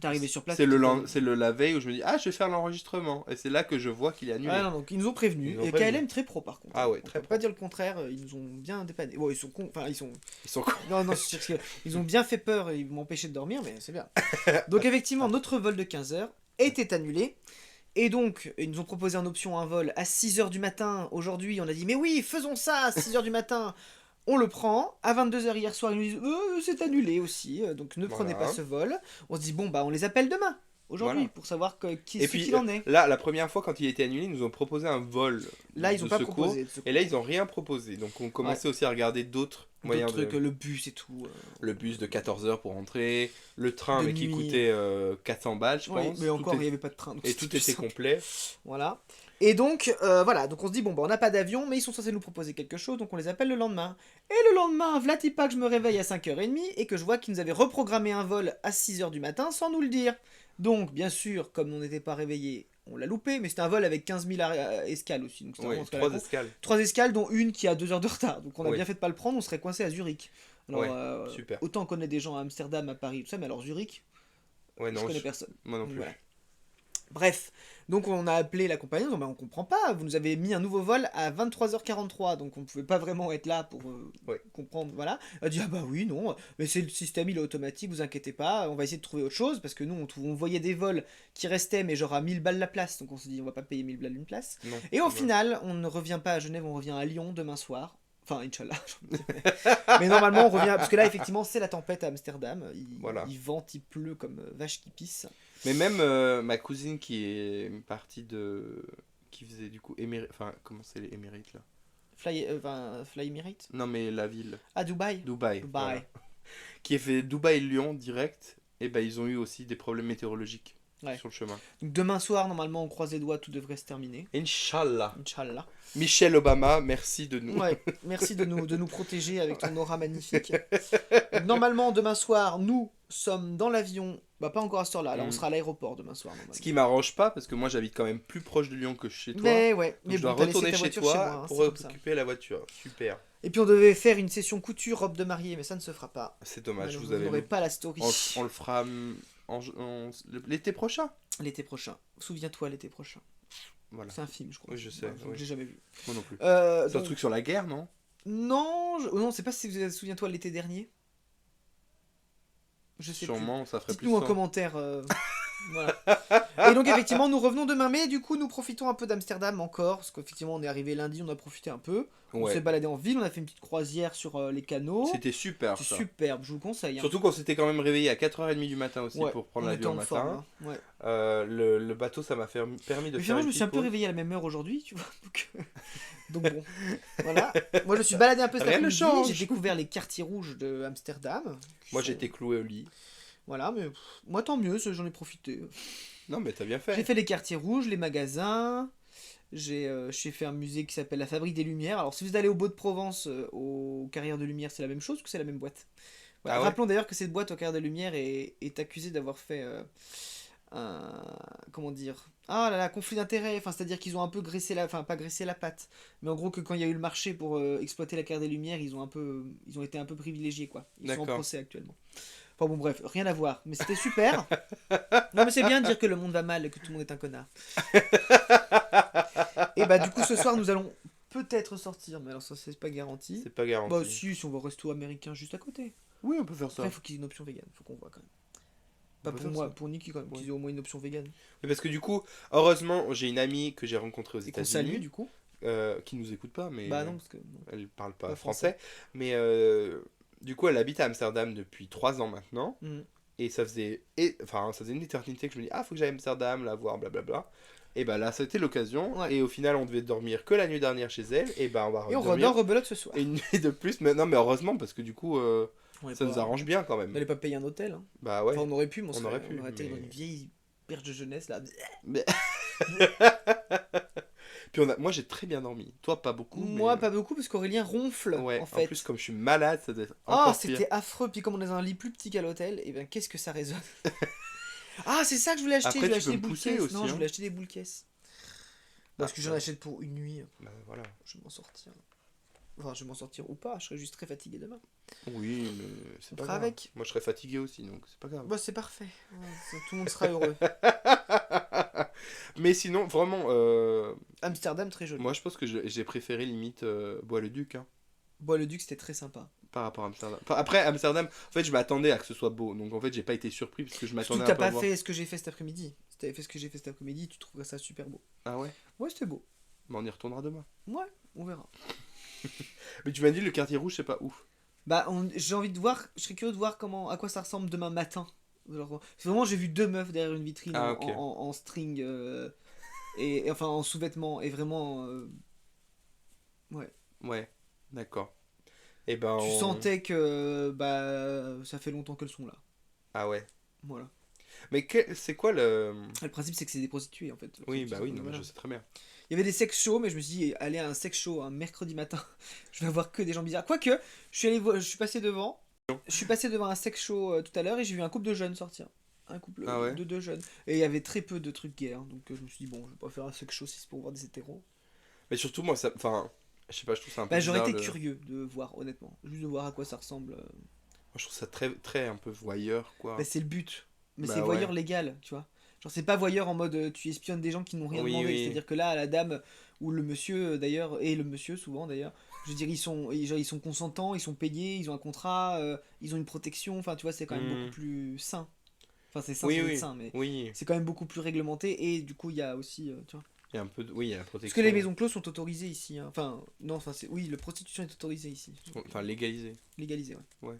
T'es arrivé sur place. C'est t'étais- la veille où je me dis, ah, je vais faire l'enregistrement. Et c'est là que je vois qu'il est annulé. Ah non, donc ils nous ont prévenu. Ils nous ont Et prévenu. KLM très pro par contre. Ah ouais, On très peut pas dire le contraire, ils nous ont bien dépanné. Bon, ils sont cons, enfin ils sont. Ils sont cons. Non, non, c'est sûr qu'ils ont bien fait peur et ils m'ont empêché de dormir, mais c'est bien. Donc effectivement, notre vol de 15h était annulé. Et donc, ils nous ont proposé en option un vol à 6h du matin. Aujourd'hui, on a dit, mais oui, faisons ça à 6h du matin. On le prend. À 22h hier soir, ils nous disent, c'est annulé aussi. Donc ne prenez Voilà. pas ce vol. On se dit, bon, bah on les appelle demain. Aujourd'hui, Voilà. pour savoir Et puis, qu'il en est. là, la première fois, quand il était annulé, ils nous ont proposé un vol Là, ils de ont pas secours. proposé de secours. Et là, ils ont rien proposé. Donc, on commençait aussi à regarder d'autres moyens D'autres trucs, de... le bus et tout. Le bus de 14h pour rentrer, le train, De mais qui nuit. coûtait 400 balles, je Oui, pense. mais Tout encore, il est- n'y avait pas de train. donc Et c'était tout plus était simple. complet. Voilà. Et donc, voilà, donc on se dit, bon, bah, on n'a pas d'avion, mais ils sont censés nous proposer quelque chose, donc on les appelle le lendemain. Et le lendemain, v'là-t-il pas que je me réveille à 5h30 et que je vois qu'ils nous avaient reprogrammé un vol à 6h du matin sans nous le dire. Donc, bien sûr, comme on n'était pas réveillés, on l'a loupé, mais c'était un vol avec 15 000 escales aussi. Donc c'était Oui, vraiment 3 escales. 3 escales, dont une qui a 2 heures de retard. Donc on a Oui. bien fait de pas le prendre, on serait coincé à Zurich. Alors, Ouais, super. autant qu'on ait des gens à Amsterdam, à Paris, tout ça, mais alors Zurich, Ouais, je non, connais personne. moi non plus. Voilà. Bref, donc on a appelé la compagnie, en disant, bah, on comprend pas, vous nous avez mis un nouveau vol à 23h43, donc on pouvait pas vraiment être là pour Ouais. comprendre, voilà. Elle a dit, ah bah oui, non, mais c'est le système, il est automatique, vous inquiétez pas, on va essayer de trouver autre chose, parce que nous, on voyait des vols qui restaient, mais genre à 1000 balles la place, donc on s'est dit, on va pas payer 1000 balles une place. Non. Et au Ouais. final, on ne revient pas à Genève, on revient à Lyon demain soir. Enfin, Inch'Allah, j'ai envie de dire. Mais normalement, on revient, parce que là, effectivement, c'est la tempête à Amsterdam, Voilà. il vente, il pleut comme vache qui pisse. Mais même ma cousine qui est partie de... qui faisait du coup enfin, comment c'est les Émérites là? Fly Emirates. Non mais la ville. À Dubaï. Dubaï. Dubaï. Voilà. Qui a fait Dubaï-Lyon direct. Et ben ils ont eu aussi des problèmes météorologiques Ouais. sur le chemin. Donc demain soir, normalement, on croise les doigts, tout devrait se terminer. Inch'Allah. Inch'Allah. Michelle Obama, merci de nous. Ouais, merci de nous protéger avec ton aura magnifique. Donc, normalement, demain soir, nous sommes dans l'avion. Bah, pas encore à cette heure-là. Là, on sera à l'aéroport demain soir. Normalement. Ce qui m'arrange pas parce que moi j'habite quand même plus proche de Lyon que chez toi. Mais ouais, Donc mais je bon, dois t'as laissé retourner ta chez voiture toi chez moi, hein, pour c'est comme ça. récupérer la voiture. Super. Et puis on devait faire une session couture, robe de mariée, mais ça ne se fera pas. C'est dommage, Malheureusement, vous avez n'aurez pas la story. on le fera l'été prochain. L'été prochain. Souviens-toi, l'été prochain. Voilà. C'est un film, je crois. Oui, je sais, Ouais, oui. J'ai jamais vu. Moi non plus. C'est un Donc, truc sur la guerre, non? non, non, c'est pas si vous souviens-toi l'été dernier. Je sais plus. Sûrement, ça ferait plus Dites-nous en sens. commentaire. Voilà. Et donc effectivement, nous revenons demain, mais du coup, nous profitons un peu d'Amsterdam encore, parce qu'effectivement, on est arrivé lundi, on a profité un peu. On Ouais. s'est baladé en ville, on a fait une petite croisière sur les canaux. C'était super C'est ça. superbe, je vous le conseille. Hein. Surtout qu'on s'était quand même réveillé à 4h30 du matin aussi Ouais, pour prendre on était l'avion le en matin. forme, hein. Ouais. Le bateau, ça m'a permis de Mais faire finalement, une je me suis un petite peu pause. réveillé à la même heure aujourd'hui, tu vois. Donc bon, voilà. Moi, je suis baladé un peu cet Rien ne après-midi, change. j'ai découvert les quartiers rouges de Amsterdam. Moi, j'étais cloué au lit. Voilà, mais moi, tant mieux, j'en ai profité. Non, mais t'as bien J'ai fait. fait les quartiers rouges, les magasins. J'ai fait un musée qui s'appelle la Fabrique des Lumières. Alors, si vous allez au Beau de Provence, aux Carrières de Lumière, c'est la même chose ou que c'est la même boîte? Voilà. Ah ouais? Rappelons d'ailleurs que cette boîte aux Carrières de Lumière est accusée d'avoir fait un. Comment dire? Ah là là, conflit d'intérêts. Enfin, c'est-à-dire qu'ils ont un peu graissé la. Enfin, pas graissé la patte. Mais en gros, que quand il y a eu le marché pour exploiter la Carrière des Lumières, ils ont été un peu privilégiés, quoi. Ils sont en D'accord. procès actuellement. Enfin bon, bref, rien à voir. Mais c'était super. Non, mais c'est bien de dire que le monde va mal et que tout le monde est un connard. Et bah, du coup, ce soir, nous allons peut-être sortir, mais alors ça, c'est pas garanti. C'est pas Bah, garanti. si on va au resto américain juste à côté. Oui, on peut faire Après, ça. il faut qu'il y ait une option vegan, faut qu'on voit quand même. On Pas peut pour faire moi, ça. pour Niki quand même, Ouais. qu'ils aient au moins une option vegan. Mais parce que du coup, heureusement, j'ai une amie que j'ai rencontrée aux Et qu'on salue, États-Unis, du coup. qui nous écoute pas, mais Bah non, parce que. Non, elle parle pas pas français. Mais du coup, elle habite à Amsterdam depuis 3 ans maintenant. Mhm. Et enfin, ça faisait une éternité que je me dis, ah, faut que j'aille à Amsterdam, la voir, blablabla. Et bah là, c'était l'occasion. Ouais. Et au final, on devait dormir que la nuit dernière chez elle. Et bah, on va Et on dormir redort rebelote ce soir. une nuit de plus. Mais non, mais heureusement, parce que du coup, On est ça nous pas- arrange bien quand On même. n'allait pas payer un hôtel. Hein. Bah ouais. Enfin, on aurait pu, mais On aurait pu, on aurait été mais- dans une vieille berge de jeunesse là. Mais- Puis moi, j'ai très bien dormi. Toi, pas beaucoup. Moi, mais... pas beaucoup, parce qu'Aurélien ronfle Ouais, en en fait. plus, comme je suis malade, ça doit être Ah, encore pire. c'était affreux. Puis comme on est dans un lit plus petit qu'à l'hôtel, et bien qu'est-ce que ça résonne. Ah, c'est ça que je voulais acheter. Après, Je voulais tu acheter peux des me boules pousser caisses. aussi, Non, je hein. voulais acheter des boules caisses. Parce Ah, que j'en ouais. achète pour une nuit. Bah voilà. Je vais m'en sortir. Enfin, je vais m'en sortir ou pas. Je serai juste très fatigué demain. Oui, mais c'est On pas fera grave. avec. Moi, je serais fatigué aussi, donc c'est pas grave. Bah, c'est parfait. Ouais, tout le monde sera heureux. Mais sinon, vraiment, Amsterdam, très joli. moi, je pense que j'ai préféré limite Bois-le-Duc, hein, Bois-le-Duc, c'était très sympa. par rapport à Amsterdam. Enfin, après, Amsterdam, en fait, je m'attendais à que ce soit beau. Donc, en fait, j'ai pas été surpris parce que je Surtout m'attendais que un t'as peu à pas voir. fait ce que j'ai fait cet après-midi. Si t'avais fait ce que j'ai fait cet après-midi, tu trouverais ça super beau. Ah ouais? Ouais, c'était beau. Mais on y retournera demain. Ouais, on verra. Mais tu m'as dit le quartier rouge, c'est pas ouf. Bah, j'ai envie de voir, je serais curieux de voir à quoi ça ressemble demain matin. Alors, vraiment, j'ai vu deux meufs derrière une vitrine Ah, ok. en string et enfin en sous-vêtements et vraiment, ouais. Ouais, d'accord. Et ben, Tu sentais que bah ça fait longtemps qu'elles sont là. Ah ouais. Voilà. Mais c'est quoi le... Et le principe c'est que c'est des prostituées en fait. Oui, C'est bah tout oui, simplement, non, mais voilà. je sais très bien. Il y avait des sex shows, mais je me suis dit, aller à un sex show un mercredi matin, je vais voir que des gens bizarres. Quoique, je suis passé devant. Je suis passé devant un sex show tout à l'heure et j'ai vu un couple de jeunes sortir. Un couple Ah ouais. de deux jeunes. Et il y avait très peu de trucs gays. Hein, donc je me suis dit, bon, je vais pas faire un sex show si c'est pour voir des hétéros. Mais surtout, moi, ça... Enfin, je sais pas, je trouve ça un peu Bah, j'aurais bizarre été de- curieux de voir, honnêtement. Juste de voir à quoi ça ressemble. Moi, je trouve ça très, très un peu voyeur, quoi. Bah, c'est le but. Mais Bah, c'est ouais. voyeur légal, tu vois. Genre, c'est pas voyeur en mode tu espionnes des gens qui n'ont rien Oui, demandé. oui. C'est-à-dire que là, la dame ou le monsieur, d'ailleurs, et le monsieur souvent d'ailleurs, je veux dire, ils sont consentants, ils sont payés, ils ont un contrat, ils ont une protection. Enfin, tu vois, c'est quand même Hmm. beaucoup plus sain. Enfin, c'est sain Oui, sans oui. être sain, mais Oui, c'est quand même beaucoup plus réglementé. Et du coup, il y a aussi, tu vois. il y a un peu de... Oui, il y a la Parce protection. que les maisons closes sont autorisées ici. Hein. Enfin, non, enfin, oui, la prostitution est autorisée ici. Enfin, légalisé. Légalisée, ouais.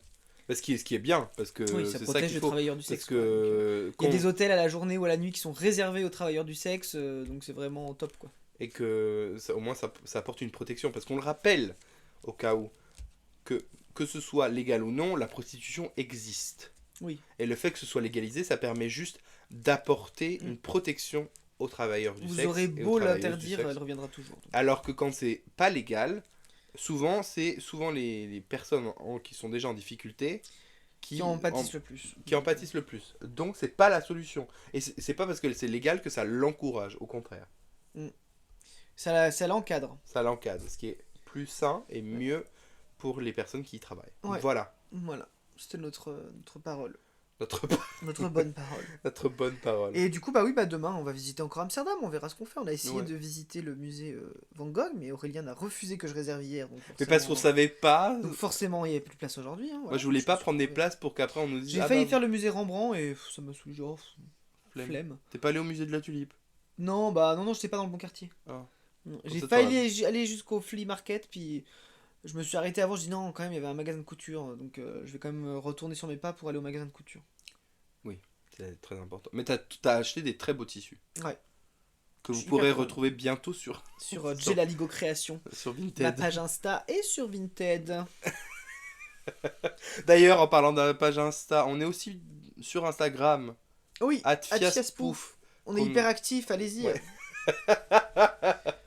Ce qui est bien, parce que Oui, ça c'est ça protège qu'il les faut. travailleurs du Parce sexe. quoi. Donc, que... il y a des hôtels à la journée ou à la nuit qui sont réservés aux travailleurs du sexe, donc c'est vraiment top, quoi. Et que au moins ça apporte une protection. Parce qu'on le rappelle, au cas où, que ce soit légal ou non, la prostitution existe. Oui. Et le fait que ce soit légalisé, ça permet juste d'apporter Mm. une protection aux travailleurs du Vous sexe. aurez et aux beau travailleuses l'interdire, du sexe. elle reviendra toujours. donc. Alors que quand c'est pas légal, souvent les personnes qui sont déjà en difficulté Qui en pâtissent le plus. qui en pâtissent le plus. Donc c'est pas la solution. Et c'est pas parce que c'est légal que ça l'encourage, au contraire. Ça l'encadre. Ça l'encadre, ce qui est plus sain et mieux pour les personnes qui y travaillent. Ouais. Voilà, Voilà. C'était notre parole. notre, Notre bonne parole. notre bonne parole. Et du coup, bah oui, bah demain, on va visiter encore Amsterdam, on verra ce qu'on fait. On a essayé Ouais. de visiter le musée Van Gogh, mais Aurélien a refusé que je réserve hier. Donc Mais parce qu'on savait pas, Donc forcément, il n'y avait plus de place aujourd'hui. Hein, moi voilà. je voulais pas me suis prendre des retrouvé. places pour qu'après on nous dise J'ai ah failli bah, faire le musée Rembrandt et ça m'a saoulé. Genre, flemme. flemme. T'es pas allé au musée de la Tulipe. Non, bah non, j'étais pas dans le bon quartier. Ah. Non, Comme j'ai ça, failli aller jusqu'au flea market, puis je me suis arrêté avant. Je dis non, quand même, il y avait un magasin de couture, donc je vais quand même retourner sur mes pas pour aller au magasin de couture. C'est très important. Mais t'as acheté des très beaux tissus. Ouais. Que Je vous suis pourrez hyper content. retrouver bientôt sur, Sur Sur- Gelaligo Création, sur ma Vinted. page Insta et sur Vinted. D'ailleurs, en parlant de la page Insta, on est aussi sur Instagram. Oui, @fiaspouf. On est Comme- hyper actifs, allez-y. Ouais.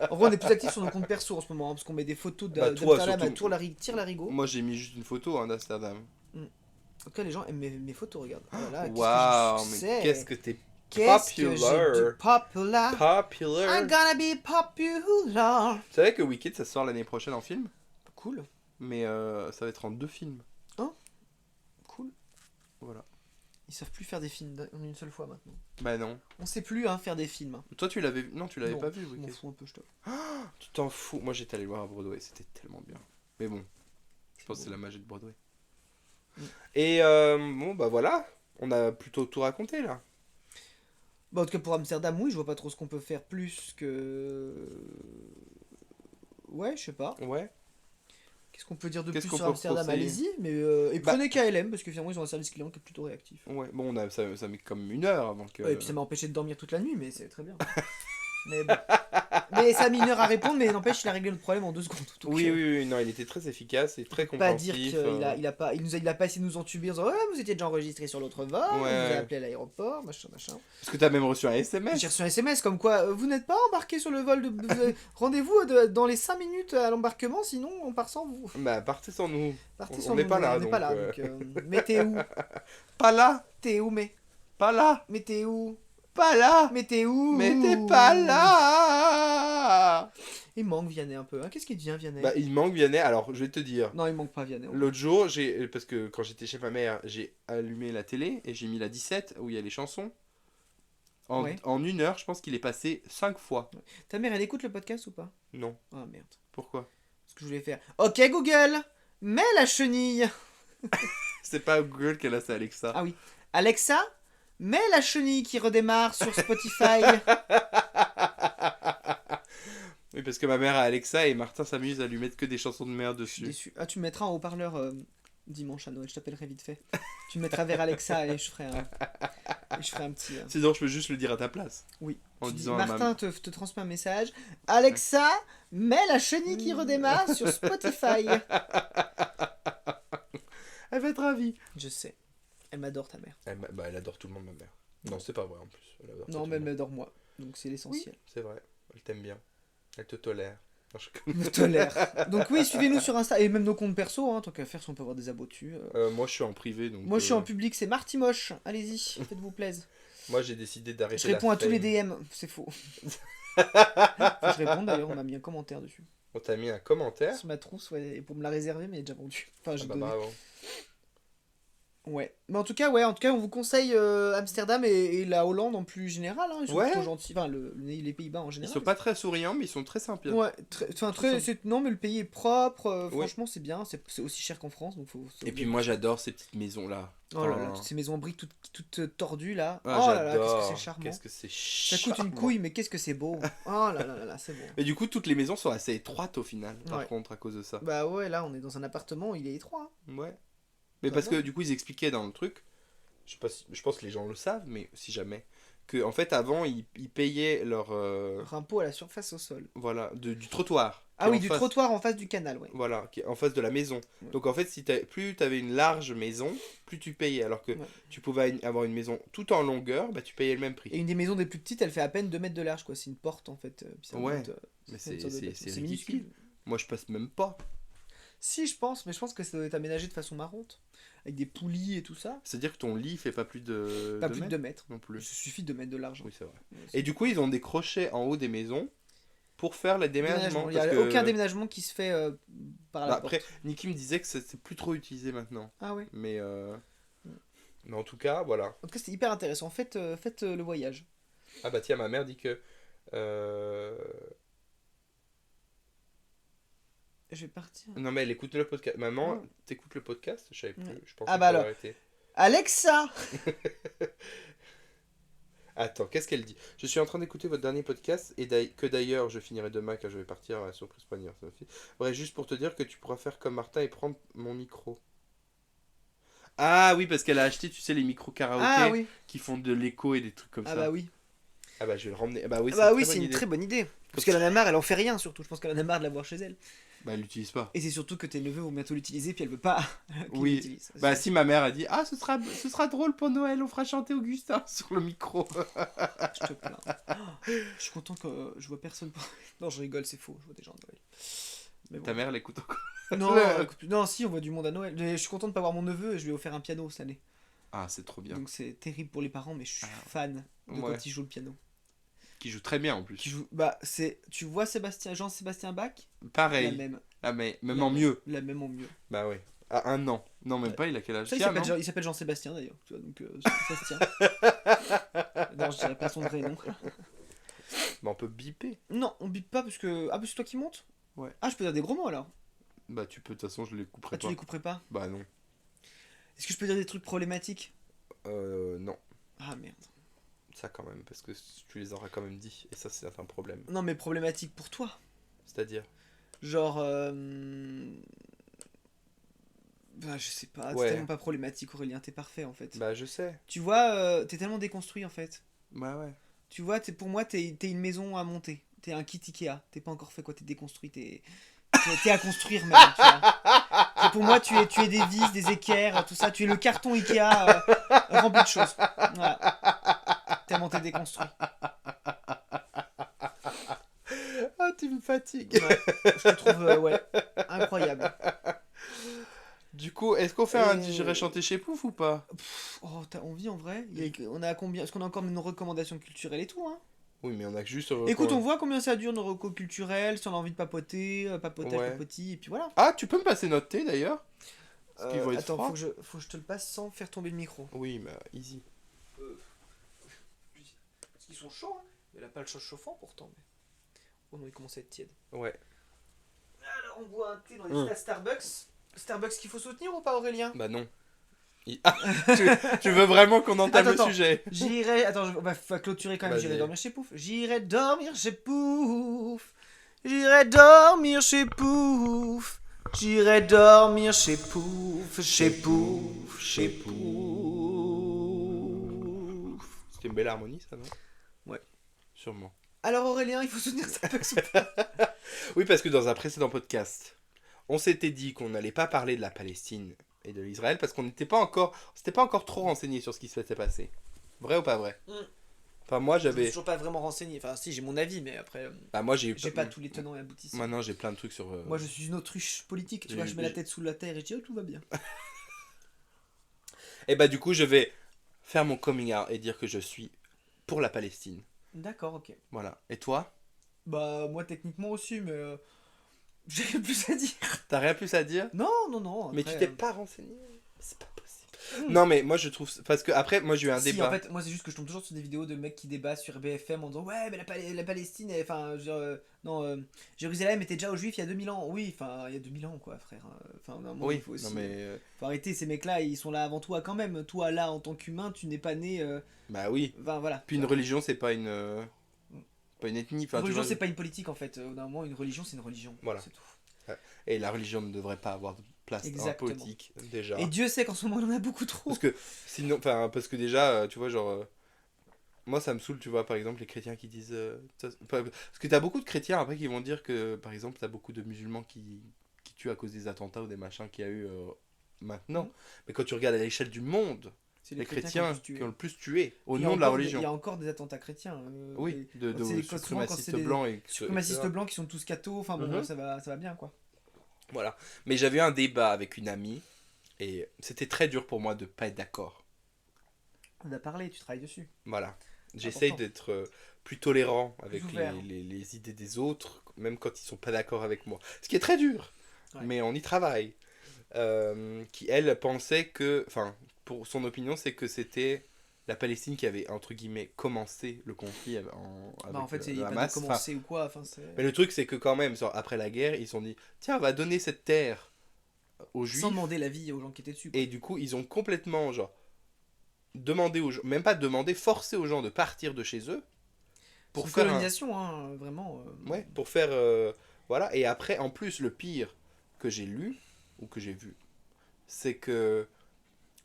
En vrai, on est plus actifs sur nos comptes perso en ce moment, hein, parce qu'on met des photos Bah, toi, d'Amsterdam à surtout. Tire-Larigot. Moi, j'ai mis juste une photo hein, d'Amsterdam. En tout cas, les gens aiment mes photos, regarde. Oh là là, qu'est-ce que j'ai Waouh, du mais succès. qu'est-ce que t'es Qu'est-ce que j'ai du popular. popular. Popular. I'm gonna be popular. Tu savais que Wicked, ça sort l'année prochaine en film, Cool. mais ça va être en 2 films. Cool. Voilà. Ils savent plus faire des films en une seule fois maintenant. Bah non. On sait plus hein, faire des films. hein. Toi, tu l'avais vu? Non, tu l'avais Non, pas vu, Je m'en Wicked. fous un peu, je t'avoue. Tu t'en fous. Moi, j'étais allé le voir à Broadway, c'était tellement bien. Mais bon, je pense que c'est beau. la magie de Broadway. Mm. Et bon, bah voilà. On a plutôt tout raconté là. Bah, en tout cas, pour Amsterdam, oui, je vois pas trop ce qu'on peut faire plus que. Ouais, je sais pas. Ouais. Qu'est-ce qu'on peut dire de Qu'est-ce plus qu'on sur peut Amsterdam? conseiller? Allez-y, mais et Bah- prenez KLM parce que finalement ils ont un service client qui est plutôt réactif. Ouais. Bon, ça met comme 1 heure avant que. Ouais, et puis ça m'a empêché de dormir toute la nuit, mais c'est très bien. Mais bon. Mais ça a mis 1 heure à répondre, mais n'empêche, il a réglé le problème en 2 secondes. Donc, Oui, oui, oui, non, il était très efficace et très Pas dire compréhensif. qu'il a pas essayé de nous entuber en disant ouais, vous étiez déjà enregistré sur l'autre vol, on vous a appelé à l'aéroport, machin. Parce que t'as même reçu un J'ai SMS. reçu un SMS comme quoi vous n'êtes pas embarqué sur le vol rendez-vous dans les 5 minutes à l'embarquement, sinon on part sans vous. Bah, partez sans nous. Partez On sans n'est nous, pas là, on n'est pas là, donc, donc mais t'es où? Pas là. T'es où mais? Pas là. Mais t'es où? Pas là. Mais t'es où? Mais t'es pas là. Il manque Vianney un peu, hein. Qu'est-ce qu'il devient Vianney? Bah, il manque Vianney. Alors, je vais te dire. Non, il manque pas Vianney. L'autre jour, parce que quand j'étais chez ma mère, j'ai allumé la télé et j'ai mis la 17 où il y a les chansons. Ouais. En 1 heure, je pense qu'il est passé 5 fois. Ta mère, elle écoute le podcast ou pas? Non. Ah merde. Pourquoi? Ce que je voulais faire. Ok Google, mets la chenille. C'est pas Google qu'elle a, c'est Alexa. Ah oui. Alexa, mets la chenille qui redémarre sur Spotify. Oui, parce que ma mère a Alexa et Martin s'amuse à lui mettre que des chansons de merde Je suis dessus. déçu. Ah, tu me mettras en haut-parleur dimanche à Noël, je t'appellerai vite fait. Tu me mettras vers Alexa et je ferai un petit. Sinon, je peux juste le dire à ta place. Oui. En Tu dis, disant à Martin te transmet un message. Alexa, mets la chenille qui redémarre sur Spotify. Elle va être ravie. Je sais. Elle m'adore ta mère. Elle adore tout le monde, ma mère. Non, c'est pas vrai en plus. Elle adore pas Non, tout mais le elle monde. m'adore moi. Donc c'est l'essentiel. C'est vrai. Elle t'aime bien. Elle te tolère. Non, Elle me tolère. Donc oui, suivez-nous sur Insta et même nos comptes perso, hein, tant qu'à faire si on peut avoir des abos dessus. moi, je suis en privé, donc. Moi je suis en public, c'est Martimoche. Allez-y, faites-vous plaisir. Moi, j'ai décidé d'arrêter. Je réponds à tous les DM, c'est faux. Faut que je réponde d'ailleurs, on m'a mis un commentaire dessus. On t'a mis un commentaire. Sur ma trousse, ouais, pour me la réserver, mais elle est déjà vendue. Enfin, j'ai Ah bah donné. bravo. Ouais. Mais en tout cas, on vous conseille Amsterdam et la Hollande en plus général. Hein. Ils sont Ouais. plutôt gentils. Enfin, les Pays-Bas en Ils général. sont pas très souriants, mais ils sont très sympas. Ouais, non, mais le pays est propre. Ouais. Franchement, c'est bien. C'est aussi cher qu'en France, donc Et puis moi, j'adore ces petites maisons là. Oh là là, toutes ces maisons en briques toutes tordues là. Ah, Oh là là, qu'est-ce que j'adore. c'est charmant. Qu'est-ce que c'est Ça charmant. coûte une couille, mais qu'est-ce que c'est beau. Oh là là là là, c'est beau. Et du coup, toutes les maisons sont assez étroites au final, par Ouais. contre, à cause de ça. Bah ouais, là, on est dans un appartement, il est étroit. Ouais. Mais Ça parce va. que du coup, ils expliquaient dans le truc, je pense que les gens le savent, mais si jamais, que en fait, avant, ils payaient leur. Impôt à la surface au sol. Voilà, du trottoir. Ah qui est oui, en du face- trottoir en face du canal, ouais. Voilà, qui est en face de la maison. Ouais. Donc en fait, plus tu avais une large maison, plus tu payais. Alors que Ouais. tu pouvais avoir une maison tout en longueur, bah tu payais le même prix. Et une des maisons des plus petites, elle fait à peine 2 mètres de large, quoi. C'est une porte en fait. Puis ça Ouais, monte, mais ça fait une c'est- sorte de c'est- bâtiment. c'est C'est ridicule. minuscule. Moi, je passe même pas. Si, je pense, mais je pense que ça doit être aménagé de façon marrante. Avec des poulies et tout ça. C'est-à-dire que ton lit fait pas plus de. Pas de plus de mètres 2 mètres. non Il plus. suffit de mettre de l'argent. Oui, c'est vrai. Et du coup, ils ont des crochets en haut des maisons pour faire le déménagement. Il n'y a parce que- aucun déménagement qui se fait par la Bah, après, porte. Niki me disait que c'est plus trop utilisé maintenant. Ah ouais. Mais en tout cas, voilà. En tout cas, c'était hyper intéressant. Faites le voyage. Ah bah tiens, ma mère dit que. euh, Je vais partir. Non, mais elle écoute le podcast. Maman, Ouais. t'écoutes le podcast? Je savais plus. Ouais. Je pensais Ah bah qu'elle alors. arrêtait. Alexa! Attends, qu'est-ce qu'elle dit? Je suis en train d'écouter votre dernier podcast et que d'ailleurs je finirai demain car je vais partir à la surprise pour l'anniversaire de ma fille. Bref, juste pour te dire que tu pourras faire comme Martin et prendre mon micro. Ah oui, parce qu'elle a acheté, tu sais, les micros karaoké Ah oui. qui font de l'écho et des trucs comme Ah ça. bah oui. Ah bah je vais le ramener. Ah bah oui, Ah c'est bah une oui, très c'est bonne une idée. très bonne idée. Parce qu'elle en a marre, elle en fait rien surtout. Je pense qu'elle en a marre de l'avoir chez elle. Bah elle l'utilise pas. Et c'est surtout que tes neveux vont bientôt l'utiliser, puis elle veut pas qu'ils Oui. l'utilisent. Bah si ma mère a dit ah ce sera drôle pour Noël, on fera chanter Augustin sur le micro. Je te plains. Oh, je suis content que je vois personne. Non, je rigole, c'est faux. Je vois des gens à Noël. Mais bon. Ta mère l'écoute encore. Non, Le- écoute, non, si, on voit du monde à Noël. Mais je suis content de pas voir mon neveu et je lui ai offert un piano cette année. Ah c'est trop bien. Donc c'est terrible pour les parents, mais je suis Ah, fan de ouais. quand il joue le piano. Qui joue très bien en plus. Qui joue, bah, c'est, tu vois Jean-Sébastien Bach? La Pareil. même. Ah mais même La en même. mieux. La même en mieux. Bah ouais. À 1 an. Non même Ouais. pas, il a quel âge? Ça, Tiens, non il s'appelle Jean-Sébastien d'ailleurs. Tu vois, donc ça se tient. Non, je dirais pas son vrai nom. Bah on peut biper. Non, on bip pas parce que. Ah, bah c'est toi qui monte? Ouais. Ah, je peux dire des gros mots alors. Bah tu peux, de toute façon je les couperai Ah, tu pas. les couperais pas? Bah non. Est-ce que je peux dire des trucs problématiques? Non. Ah merde. Ça quand même, parce que tu les auras quand même dit. Et ça c'est un problème. Non, mais problématiques pour toi. C'est-à-dire? Genre. Bah, je sais pas, Ouais. c'est tellement pas problématique, Aurélien, t'es parfait en fait. Bah je sais. Tu vois, t'es tellement déconstruit en fait. Bah ouais. Tu vois, pour moi, t'es une maison à monter. T'es un kit Ikea. T'es pas encore fait quoi, t'es déconstruit, t'es à construire même, tu vois. Et pour moi, tu es des vis, des équerres, tout ça. Tu es le carton Ikea rempli de choses. Voilà. Tellement t'es déconstruit. Ah tu me fatigues. Ouais. Je te trouve, ouais, incroyable. Du coup, est-ce qu'on fait un Et- j'irai chanter chez Pouf ou pas? Oh, t'as envie en vrai? On a combien? Est-ce qu'on a encore nos recommandations culturelles et tout, hein? Oui, mais on a que juste. Écoute, on voit combien ça dure nos recos culturels, si on a envie de papoter, papotage, Ouais. papoti, et puis voilà. Ah, tu peux me passer notre thé d'ailleurs? Parce qu'il va être Attends, froid. faut que je te le passe sans faire tomber le micro. Oui, mais easy. Parce qu'ils sont chauds, hein. Il a pas le chauffant pourtant, mais. Oh non, il commence à être tiède. Ouais. Alors, on boit un thé dans les Starbucks. Starbucks qu'il faut soutenir ou pas, Aurélien? Bah non. Ah, tu veux vraiment qu'on entame Attends, le sujet? J'irai. Attends, faut clôturer quand même. Vas-y. J'irai dormir chez Pouf. J'irai dormir chez Pouf. J'irai dormir chez Pouf. J'irai dormir chez Pouf. Chez Pouf. Chez Pouf. C'était une belle harmonie, ça, non? Ouais. Sûrement. Alors, Aurélien, il faut soutenir Starbucks ou pas? Oui, parce que dans un précédent podcast, on s'était dit qu'on n'allait pas parler de la Palestine et de l'Israël parce qu'on n'était pas encore, on s'était pas encore trop renseigné sur ce qui s'était passé. Vrai ou pas vrai? Enfin, moi Je me suis j'avais. toujours pas vraiment renseigné. Enfin, si, j'ai mon avis, mais après, Bah, moi j'ai. j'ai pas tous les tenants et aboutissants. Maintenant j'ai plein de trucs sur. Moi, je suis une autruche politique, tu vois, je mets la tête sous la terre et je dis, oh, tout va bien. Et bah, du coup, je vais faire mon coming out et dire que je suis pour la Palestine. D'accord, ok. Voilà. Et toi? Bah, moi, techniquement aussi, mais j'ai rien de plus à dire. T'as rien plus à dire? Non, non, non. Mais tu après, t'es pas renseigné? C'est pas possible. Non, mais moi je trouve. Parce que après, moi j'ai eu un Si, débat. en fait, moi, c'est juste que je tombe toujours sur des vidéos de mecs qui débattent sur BFM en disant, ouais, mais la Palestine, enfin, je veux dire, non, Jérusalem était déjà aux Juifs il y a 2000 ans. Oui, enfin, il y a 2000 ans, quoi, frère. Enfin, à un moment, Oui, il faut aussi. non mais. Faut arrêter, ces mecs-là, ils sont là avant toi quand même. Toi, là, en tant qu'humain, tu n'es pas né. Bah oui. Enfin, voilà. Puis une religion, c'est pas une. Pas une ethnie. Enfin, Une tu religion, vois, c'est pas une politique en fait. D'un moment, une religion, c'est une religion. Voilà. C'est tout. Et la religion ne devrait pas avoir de place en Exactement. politique, déjà. Et Dieu sait qu'en ce moment, on en a beaucoup trop. Parce que, sinon, enfin, parce que déjà, tu vois, genre. Moi, ça me saoule, tu vois, par exemple, les chrétiens qui disent. Parce que t'as beaucoup de chrétiens après qui vont dire que, par exemple, t'as beaucoup de musulmans qui tuent à cause des attentats ou des machins qu'il y a eu maintenant. Mhm. Mais quand tu regardes à l'échelle du monde, C'est les chrétiens qui ont ont le plus tué au Il y a nom de la encore religion. Il y a encore des attentats chrétiens. Oui, et- de c'est souvent quand suprémacistes c'est des blancs et suprémacistes etc. blancs qui sont tous cathos. Enfin bon, Mhm. ça va bien quoi. Voilà. Mais j'avais eu un débat avec une amie et c'était très dur pour moi de pas être d'accord. On a parlé, tu travailles dessus. Voilà. J'essaye Important. d'être plus tolérant avec ouvert. les idées des autres, même quand ils sont pas d'accord avec moi. Ce qui est très dur, Ouais. mais on y travaille. Qui, elle, pensait que... Enfin, pour son opinion, c'est que c'était la Palestine qui avait, entre guillemets, commencé le conflit avec Bah, en fait, le il n'y a pas Hamas. de commencer ou quoi. Enfin, c'est... Mais le truc, c'est que quand même, genre, après la guerre, ils se sont dit, tiens, on va donner cette terre aux Juifs. Sans demander l'avis aux gens qui étaient dessus. quoi. Et du coup, ils ont complètement, genre, demandé aux gens, même pas demandé, forcé aux gens de partir de chez eux pour C'est une faire colonisation, hein, vraiment. Ouais, pour faire... voilà, et après, en plus, le pire que j'ai lu, ou que j'ai vu, c'est que,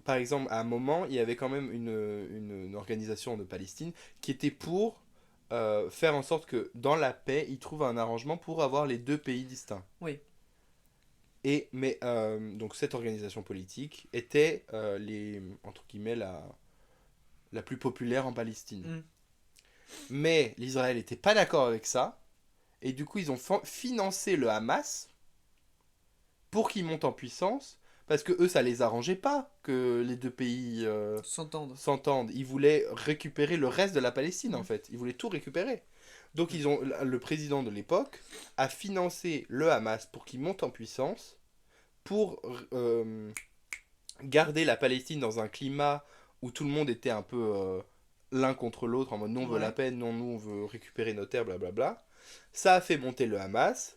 par exemple, à un moment, il y avait quand même une organisation de Palestine qui était pour faire en sorte que dans la paix, ils trouvent un arrangement pour avoir les deux pays distincts. Oui. Donc cette organisation politique était entre guillemets la plus populaire en Palestine. Mm. Mais l'Israël n'était pas d'accord avec ça, et du coup ils ont financé le Hamas pour qu'il monte en puissance, parce que eux ça les arrangeait pas que les deux pays s'entendent. Ils voulaient récupérer le reste de la Palestine en fait, ils voulaient tout récupérer. Donc le président de l'époque a financé le Hamas pour qu'il monte en puissance, pour garder la Palestine dans un climat où tout le monde était un peu l'un contre l'autre, en mode nous on veut la paix, non nous on veut récupérer nos terres, blablabla. Ça a fait monter le Hamas,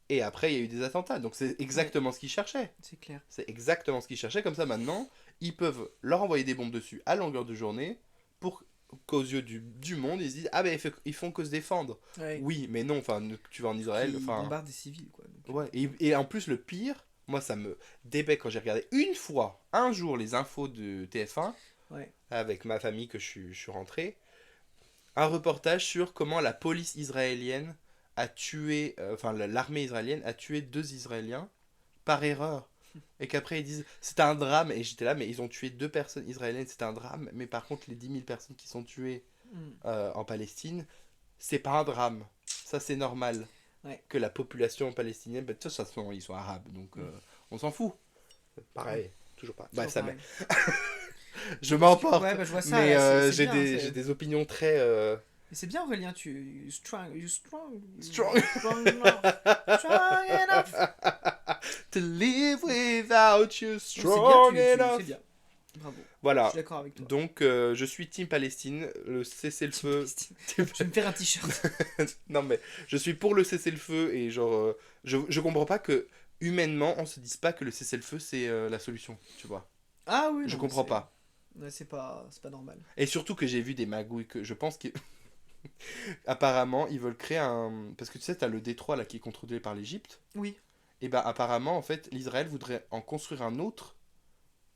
et après il y a eu des attentats. Donc c'est exactement ce qu'ils cherchaient. C'est clair. C'est exactement ce qu'ils cherchaient. Comme ça maintenant, ils peuvent leur envoyer des bombes dessus à longueur de journée pour qu'aux yeux du monde, ils se disent ah ben ils font que se défendre. Ouais. Oui, mais non, tu vas en Israël. Ils bombardent des civils, quoi. Donc. Ouais, et en plus le pire, moi ça me débecte quand j'ai regardé une fois, un jour, les infos de TF1, avec ma famille que je suis rentré, un reportage sur comment la police israélienne a tué, l'armée israélienne a tué 2 Israéliens par erreur. Et qu'après ils disent c'est un drame, et j'étais là, mais ils ont tué 2 personnes israéliennes, c'est un drame, mais par contre les 10 000 personnes qui sont tuées en Palestine, c'est pas un drame, ça c'est normal. Que la population palestinienne, de toute façon ils sont arabes, donc on s'en fout. Pareil, toujours pas. Bah, ça pareil. Je m'emporte, ouais, bah, je vois ça, mais là, j'ai des opinions très... Mais c'est bien Aurélien, you strong enough to live without you, strong enough. C'est bien, bravo. Voilà, je suis d'accord avec toi. Donc je suis team Palestine, le cessez-le-feu... Je vais me faire un t-shirt. Non mais, je suis pour le cessez-le-feu, et genre, je comprends pas que, humainement, on se dise pas que le cessez-le-feu c'est la solution, tu vois. Ah oui, je comprends pas. Ouais, c'est pas normal. Et surtout que j'ai vu des magouilles que je pense apparemment ils veulent créer un... Parce que tu sais, t'as le détroit là qui est contrôlé par l'Égypte. Oui. Et bah apparemment, en fait, l'Israël voudrait en construire un autre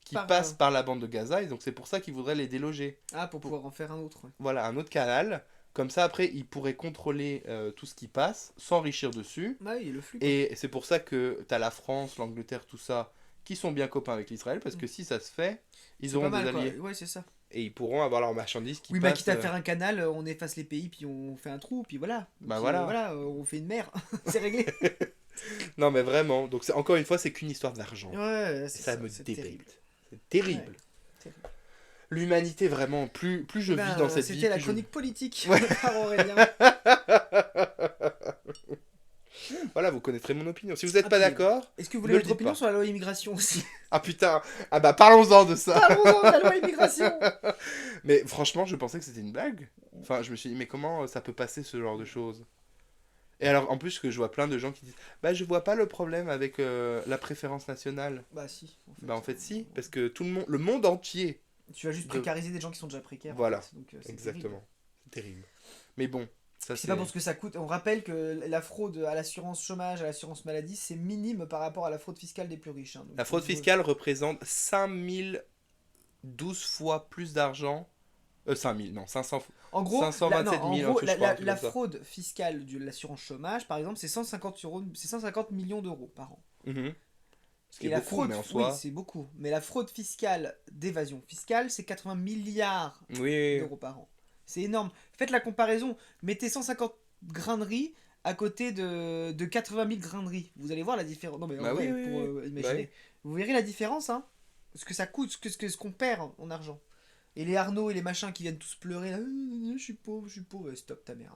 qui passe par la bande de Gaza, et donc c'est pour ça qu'ils voudraient les déloger. Ah, pour pouvoir en faire un autre. Ouais. Voilà, un autre canal. Comme ça, après, ils pourraient contrôler tout ce qui passe, s'enrichir dessus. Ouais, le flux. Quoi. Et c'est pour ça que t'as la France, l'Angleterre, tout ça, qui sont bien copains avec l'Israël, parce que si ça se fait, ils auront des alliés. Quoi. Ouais, c'est ça. Et ils pourront avoir leurs marchandises qui passent... Oui, bah quitte à faire un canal, on efface les pays, puis on fait un trou, puis voilà. Bah puis, voilà. On fait une mer. C'est réglé. Non mais vraiment, donc encore une fois, c'est qu'une histoire d'argent. Ouais, ça me débecte. Terrible. C'est terrible. Ouais, L'humanité, vraiment, plus je vis dans cette vie... C'était la chronique politique par Aurélien. Voilà, vous connaîtrez mon opinion. Si vous n'êtes pas d'accord... Est-ce que vous voulez votre opinion sur la loi immigration aussi? Ah putain, ah bah parlons-en de ça. Parlons-en de la loi immigration. Mais franchement, je pensais que c'était une blague. Enfin, je me suis dit, mais comment ça peut passer ce genre de choses? Et alors, en plus, que je vois plein de gens qui disent, bah je vois pas le problème avec la préférence nationale. Bah si. En fait si, parce que tout le monde entier... Tu vas juste précariser des gens qui sont déjà précaires. Voilà, en fait. Donc, exactement. C'est terrible. Mais bon, ça c'est pas pour ce que ça coûte. On rappelle que la fraude à l'assurance chômage, à l'assurance maladie, c'est minime par rapport à la fraude fiscale des plus riches. Hein. Donc, la fraude fiscale représente 5012 fois plus d'argent. 5000, non, 500. En gros, 527 000, la fraude fiscale de l'assurance chômage, par exemple, c'est 150 millions d'euros par an. Ce qui est beaucoup, mais en soi... Oui, c'est beaucoup. Mais la fraude fiscale d'évasion fiscale, c'est 80 milliards d'euros par an. C'est énorme. Faites la comparaison. Mettez 150 grains de riz à côté de 80 000 grains de riz. Vous allez voir la différence. Non, mais pour imaginer. Bah oui. Vous verrez la différence, hein. Ce que ça coûte, ce qu'on perd en argent. Et les Arnaud et les machins qui viennent tous pleurer. Là, je suis pauvre. Stop ta mère.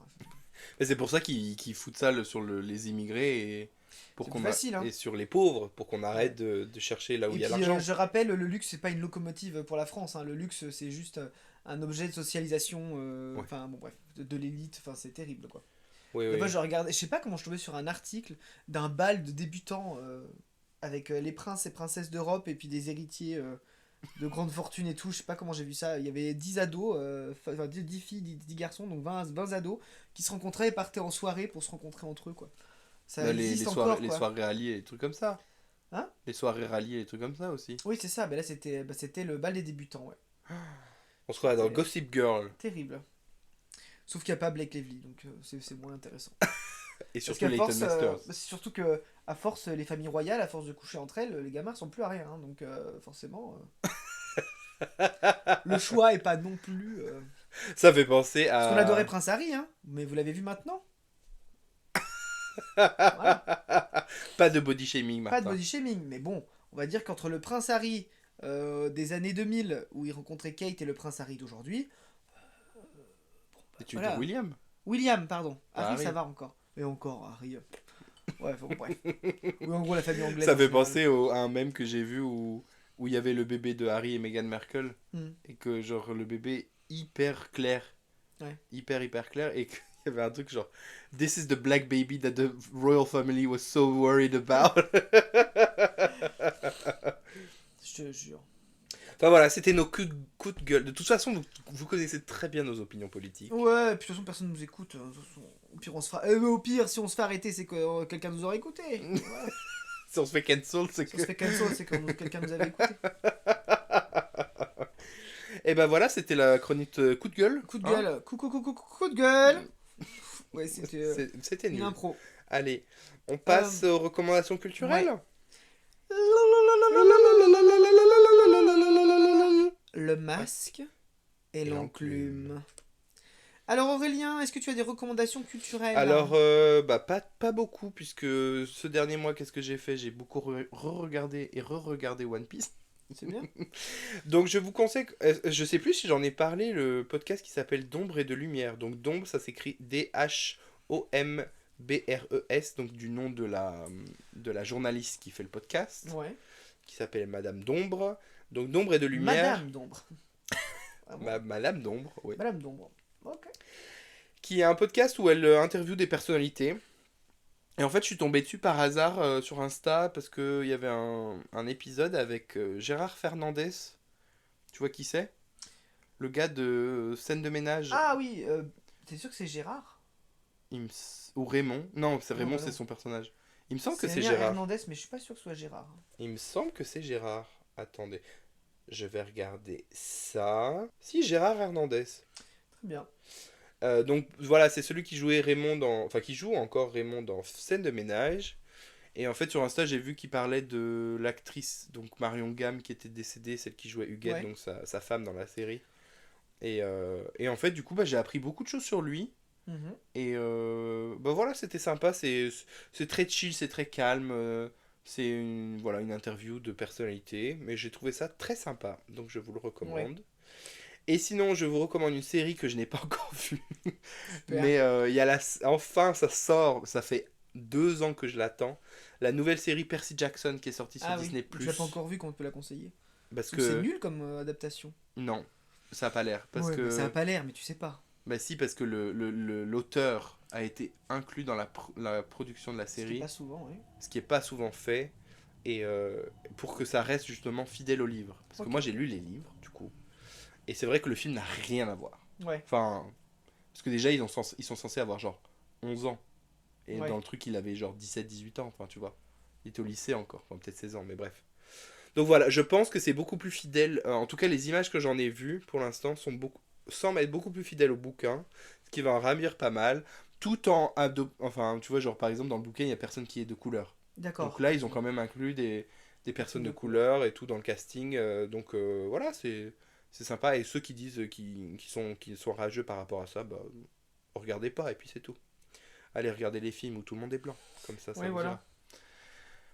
Mais c'est pour ça qu'ils foutent ça sur les immigrés et... facile, hein. Et sur les pauvres, pour qu'on arrête de chercher là où il y a l'argent. Je rappelle, le luxe, c'est pas une locomotive pour la France. Hein. Le luxe, c'est juste un objet de socialisation, enfin bon bref, de l'élite. Enfin, c'est terrible, quoi. Moi, je regardais, je sais pas comment je tombais sur un article d'un bal de débutants avec les princes et princesses d'Europe et puis des héritiers de grande fortune et tout. Je sais pas comment j'ai vu ça. Il y avait 10 ados, 10 filles, 10 garçons, donc 20 ados qui se rencontraient et partaient en soirée pour se rencontrer entre eux, quoi. Ça les soirées ralliées et les trucs comme ça. Hein? Les soirées ralliées et les trucs comme ça aussi. Oui, c'est ça. Mais là, c'était le bal des débutants, ouais. On se croit dans Gossip Girl. Terrible. Sauf qu'il n'y a pas Blake Lively, donc c'est moins intéressant. Et Parce surtout qu'à Leighton force, Masters. c'est surtout que à force, les familles royales, à force de coucher entre elles, les gamins ressemblent plus à rien. Hein, donc forcément, le choix est pas non plus. Ça fait penser Parce qu'on adorait à... Prince Harry, hein, mais vous l'avez vu maintenant. Voilà. Pas de body shaming, Pas de Martin. body shaming, mais bon, on va dire qu'entre le Prince Harry des années 2000 où il rencontrait Kate et le Prince Harry d'aujourd'hui, Et tu veux voilà. dire William? William, pardon. Pas Harry, Harry. ça va encore. Et encore, Harry. Ouais, bon, bref. Oui, en gros, la famille anglaise. Ça en fait général. penser à un mème que j'ai vu où il y avait le bébé de Harry et Meghan Markle. Hmm. Et que genre le bébé hyper clair. Ouais. Hyper clair. Et qu'il y avait un truc genre This is the black baby that the royal family was so worried about. Je te jure. Enfin voilà, c'était nos coups de gueule. De toute façon, vous connaissez très bien nos opinions politiques. Ouais, et puis de toute façon, personne nous écoute. De toute façon, au pire, on se fera... au pire, si on se fait arrêter, c'est que quelqu'un nous aurait écouté. Ouais. Si on se fait cancel, c'est Si on que... se fait cancel, c'est que quelqu'un nous avait écouté. Et ben voilà, c'était la chronique coup de gueule. Coup de hein. gueule. Coup de gueule. Ouais, c'était C'était une nul. impro. Allez, on passe aux recommandations culturelles. Le masque et Et l'enclume. Alors Aurélien, est-ce que tu as des recommandations culturelles? Alors, bah, pas beaucoup, puisque ce dernier mois, qu'est-ce que j'ai fait? J'ai beaucoup re-regardé et re-regardé One Piece. C'est bien. Donc, je vous conseille, je sais plus si j'en ai parlé, le podcast qui s'appelle D'ombre et de lumière. Donc, D'ombre, ça s'écrit D-H-O-M-B-R-E-S, donc du nom de la journaliste qui fait le podcast, Ouais. qui s'appelle Madame d'ombre. Donc, D'ombre et de lumière. Madame d'ombre. Ah bon Madame d'ombre, oui. Madame d'ombre. Ok. Qui est un podcast où elle interviewe des personnalités. Et en fait, je suis tombé dessus par hasard sur Insta parce qu'il y avait un épisode avec Gérard Fernandez. Tu vois qui c'est? Le gars de Scène de ménage. Ah oui, t'es sûr que c'est Gérard? Ou Raymond. Non, c'est Non, Raymond, bah c'est non. son personnage. Il me semble que c'est Emilien Gérard. Hernandez, mais je suis pas sûr que ce soit Gérard. Il me semble que c'est Gérard. Attendez. Je vais regarder ça. Si, Gérard Hernandez. Très bien. Donc voilà, c'est celui qui jouait Raymond dans... Enfin, qui joue encore Raymond dans Scène de ménage. Et en fait, sur Insta, j'ai vu qu'il parlait de l'actrice, donc Marion Gamme, qui était décédée, celle qui jouait Huguette, Ouais. donc sa femme dans la série. Et en fait, du coup, bah, j'ai appris beaucoup de choses sur lui. Mhm. Et bah voilà, c'était sympa. C'est très chill, c'est très calme. C'est voilà, une interview de personnalité. Mais j'ai trouvé ça très sympa. Donc je vous le recommande. Et sinon, je vous recommande une série que je n'ai pas encore vue. Super. Mais il y a enfin, ça sort. Ça fait 2 ans que je l'attends. La nouvelle série Percy Jackson qui est sortie sur Ah oui, Disney+. je l'ai pas encore vu, comment on peut la conseiller? Parce Ou que... c'est nul comme adaptation. Non, ça n'a pas l'air. Parce Ouais, que... mais ça a pas l'air, mais tu sais pas. Bah si, parce que l'auteur a été inclus dans la production de la Ce qui est série. pas souvent, oui. Ce qui est pas souvent fait. Et pour que ça reste justement fidèle au livre. Parce Ok. que moi j'ai lu les livres, du coup. Et c'est vrai que le film n'a rien à voir. Ouais. Enfin, parce que déjà ils sont censés avoir genre 11 ans. Et Ouais. dans le truc il avait genre 17-18 ans, enfin tu vois. Il était au lycée encore, enfin peut-être 16 ans, mais bref. Donc voilà, je pense que c'est beaucoup plus fidèle. En tout cas, les images que j'en ai vues pour l'instant semblent être beaucoup plus fidèles au bouquin, ce qui va en ramir pas mal, tout en enfin tu vois, genre par exemple dans le bouquin il y a personne qui est de couleur. D'accord. Donc là ils ont quand même inclus des personnes de De couleur et tout dans le casting. Donc voilà, c'est sympa. Et ceux qui disent qui sont rageux par rapport à ça, bah regardez pas et puis c'est tout. Allez regarder les films où tout le monde est blanc, comme ça Ouais, vous voilà. ira.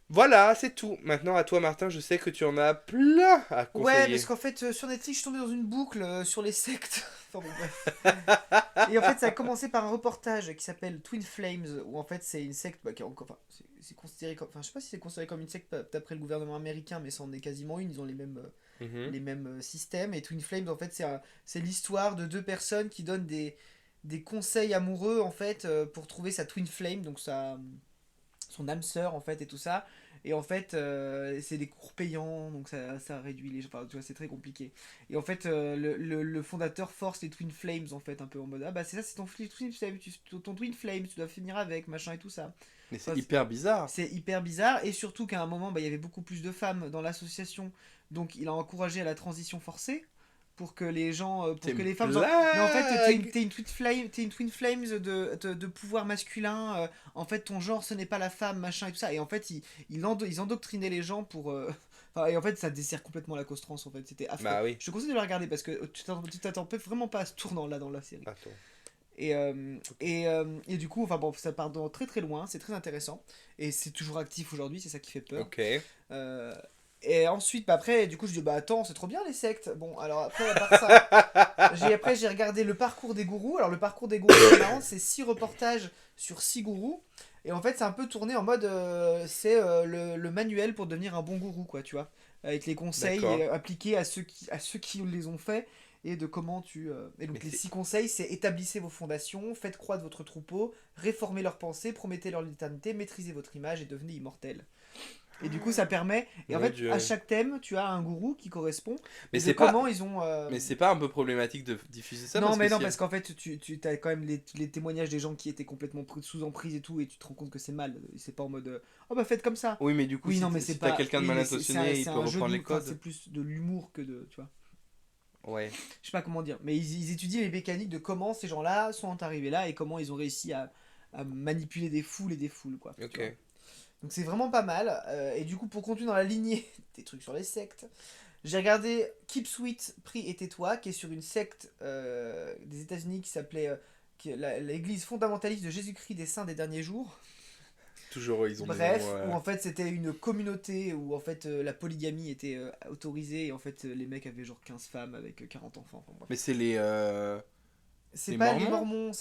Voilà, c'est tout. Maintenant, à toi, Martin, je sais que tu en as plein à conseiller. Ouais, parce qu'en fait, sur Netflix, je suis tombé dans une boucle sur les sectes. Enfin bon, bref. Et en fait, ça a commencé par un reportage qui s'appelle Twin Flames, où en fait, c'est une secte qui est encore. Enfin, c'est considéré comme. Enfin, je sais pas si c'est considéré comme une secte d'après le gouvernement américain, mais c'en est quasiment une. Ils ont les Mhm. mêmes systèmes. Et Twin Flames, en fait, c'est l'histoire de deux personnes qui donnent des conseils amoureux, en fait, pour trouver sa Twin Flame, donc son âme sœur, en fait, et tout ça. Et en fait, c'est des cours payants, donc ça réduit les gens. Enfin, tu vois, c'est très compliqué. Et en fait, le fondateur force les Twin Flames, en fait, un peu en mode ah bah c'est ça, c'est ton Twin Flame, ton Twin Flame, tu dois finir avec, machin et tout ça. Mais c'est Enfin, hyper bizarre. c'est hyper bizarre, et surtout qu'à un moment, bah, il y avait beaucoup plus de femmes dans l'association, donc il a encouragé à la transition forcée. pour que les gens, pour T'es que une les femmes... Mais en fait, blague. t'es une twin flames de pouvoir masculin. En fait, ton genre, ce n'est pas la femme, machin et tout ça. Et en fait, ils endoctrinaient les gens pour... Enfin, et en fait, ça dessert complètement la cause trans, en fait. C'était affreux. Bah oui. Je te conseille de la regarder parce que tu t'attends vraiment pas à ce tournant-là dans la série. Attends. Et du coup, enfin bon, ça part dans très très loin, c'est très intéressant. Et c'est toujours actif aujourd'hui, c'est ça qui fait peur. Ok. Euh, et ensuite, bah après, du coup, je dis, bah attends, c'est trop bien les sectes. Bon, alors après, à part ça, j'ai regardé le parcours des gourous. Alors, le parcours des gourous, c'est marrant, c'est 6 reportages sur 6 gourous. Et en fait, c'est un peu tourné en mode, c'est le manuel pour devenir un bon gourou, quoi, tu vois. Avec les conseils D'accord. appliqués à ceux qui les ont fait et de comment tu... Et Mais donc les c'est 6 conseils, c'est établissez vos fondations, faites croître votre troupeau, réformez leurs pensées, promettez leur l'éternité, maîtrisez votre image et devenez immortel. Et du coup, ça permet... Et en mon fait, à Dieu. chaque thème, tu as un gourou qui correspond Mais et de c'est pas. comment ils ont... Mais c'est pas un peu problématique de diffuser ça Non, parce que mais non, si. parce qu'en fait, tu as quand même les témoignages des gens qui étaient complètement sous emprise et tout, et tu te rends compte que c'est mal. C'est pas en mode... oh bah faites comme ça. Oui, mais du coup, Oui, non, mais c'est si t'as pas... quelqu'un de Oui, mal mais intentionné, il c'est peut un jeu reprendre de... les Enfin, c'est codes. plus de l'humour que de... Tu vois. Ouais. Je sais pas comment dire, mais ils étudient les mécaniques de comment ces gens-là sont arrivés là et comment ils ont réussi à manipuler des foules et des foules, quoi. Tu vois. Ok. Donc c'est vraiment pas mal. Et du coup, pour continuer dans la lignée des trucs sur les sectes, j'ai regardé Keep Sweet, Prie et tais-toi, qui est sur une secte des États-Unis qui s'appelait l'Église fondamentaliste de Jésus-Christ des Saints des Derniers Jours. Toujours, ils ont des noms. Bref, où en fait c'était une communauté où en fait la polygamie était autorisée et en fait les mecs avaient genre 15 femmes avec 40 enfants. Enfin, bref. Mais c'est les. C'est Les pas les Mormons? Mormons,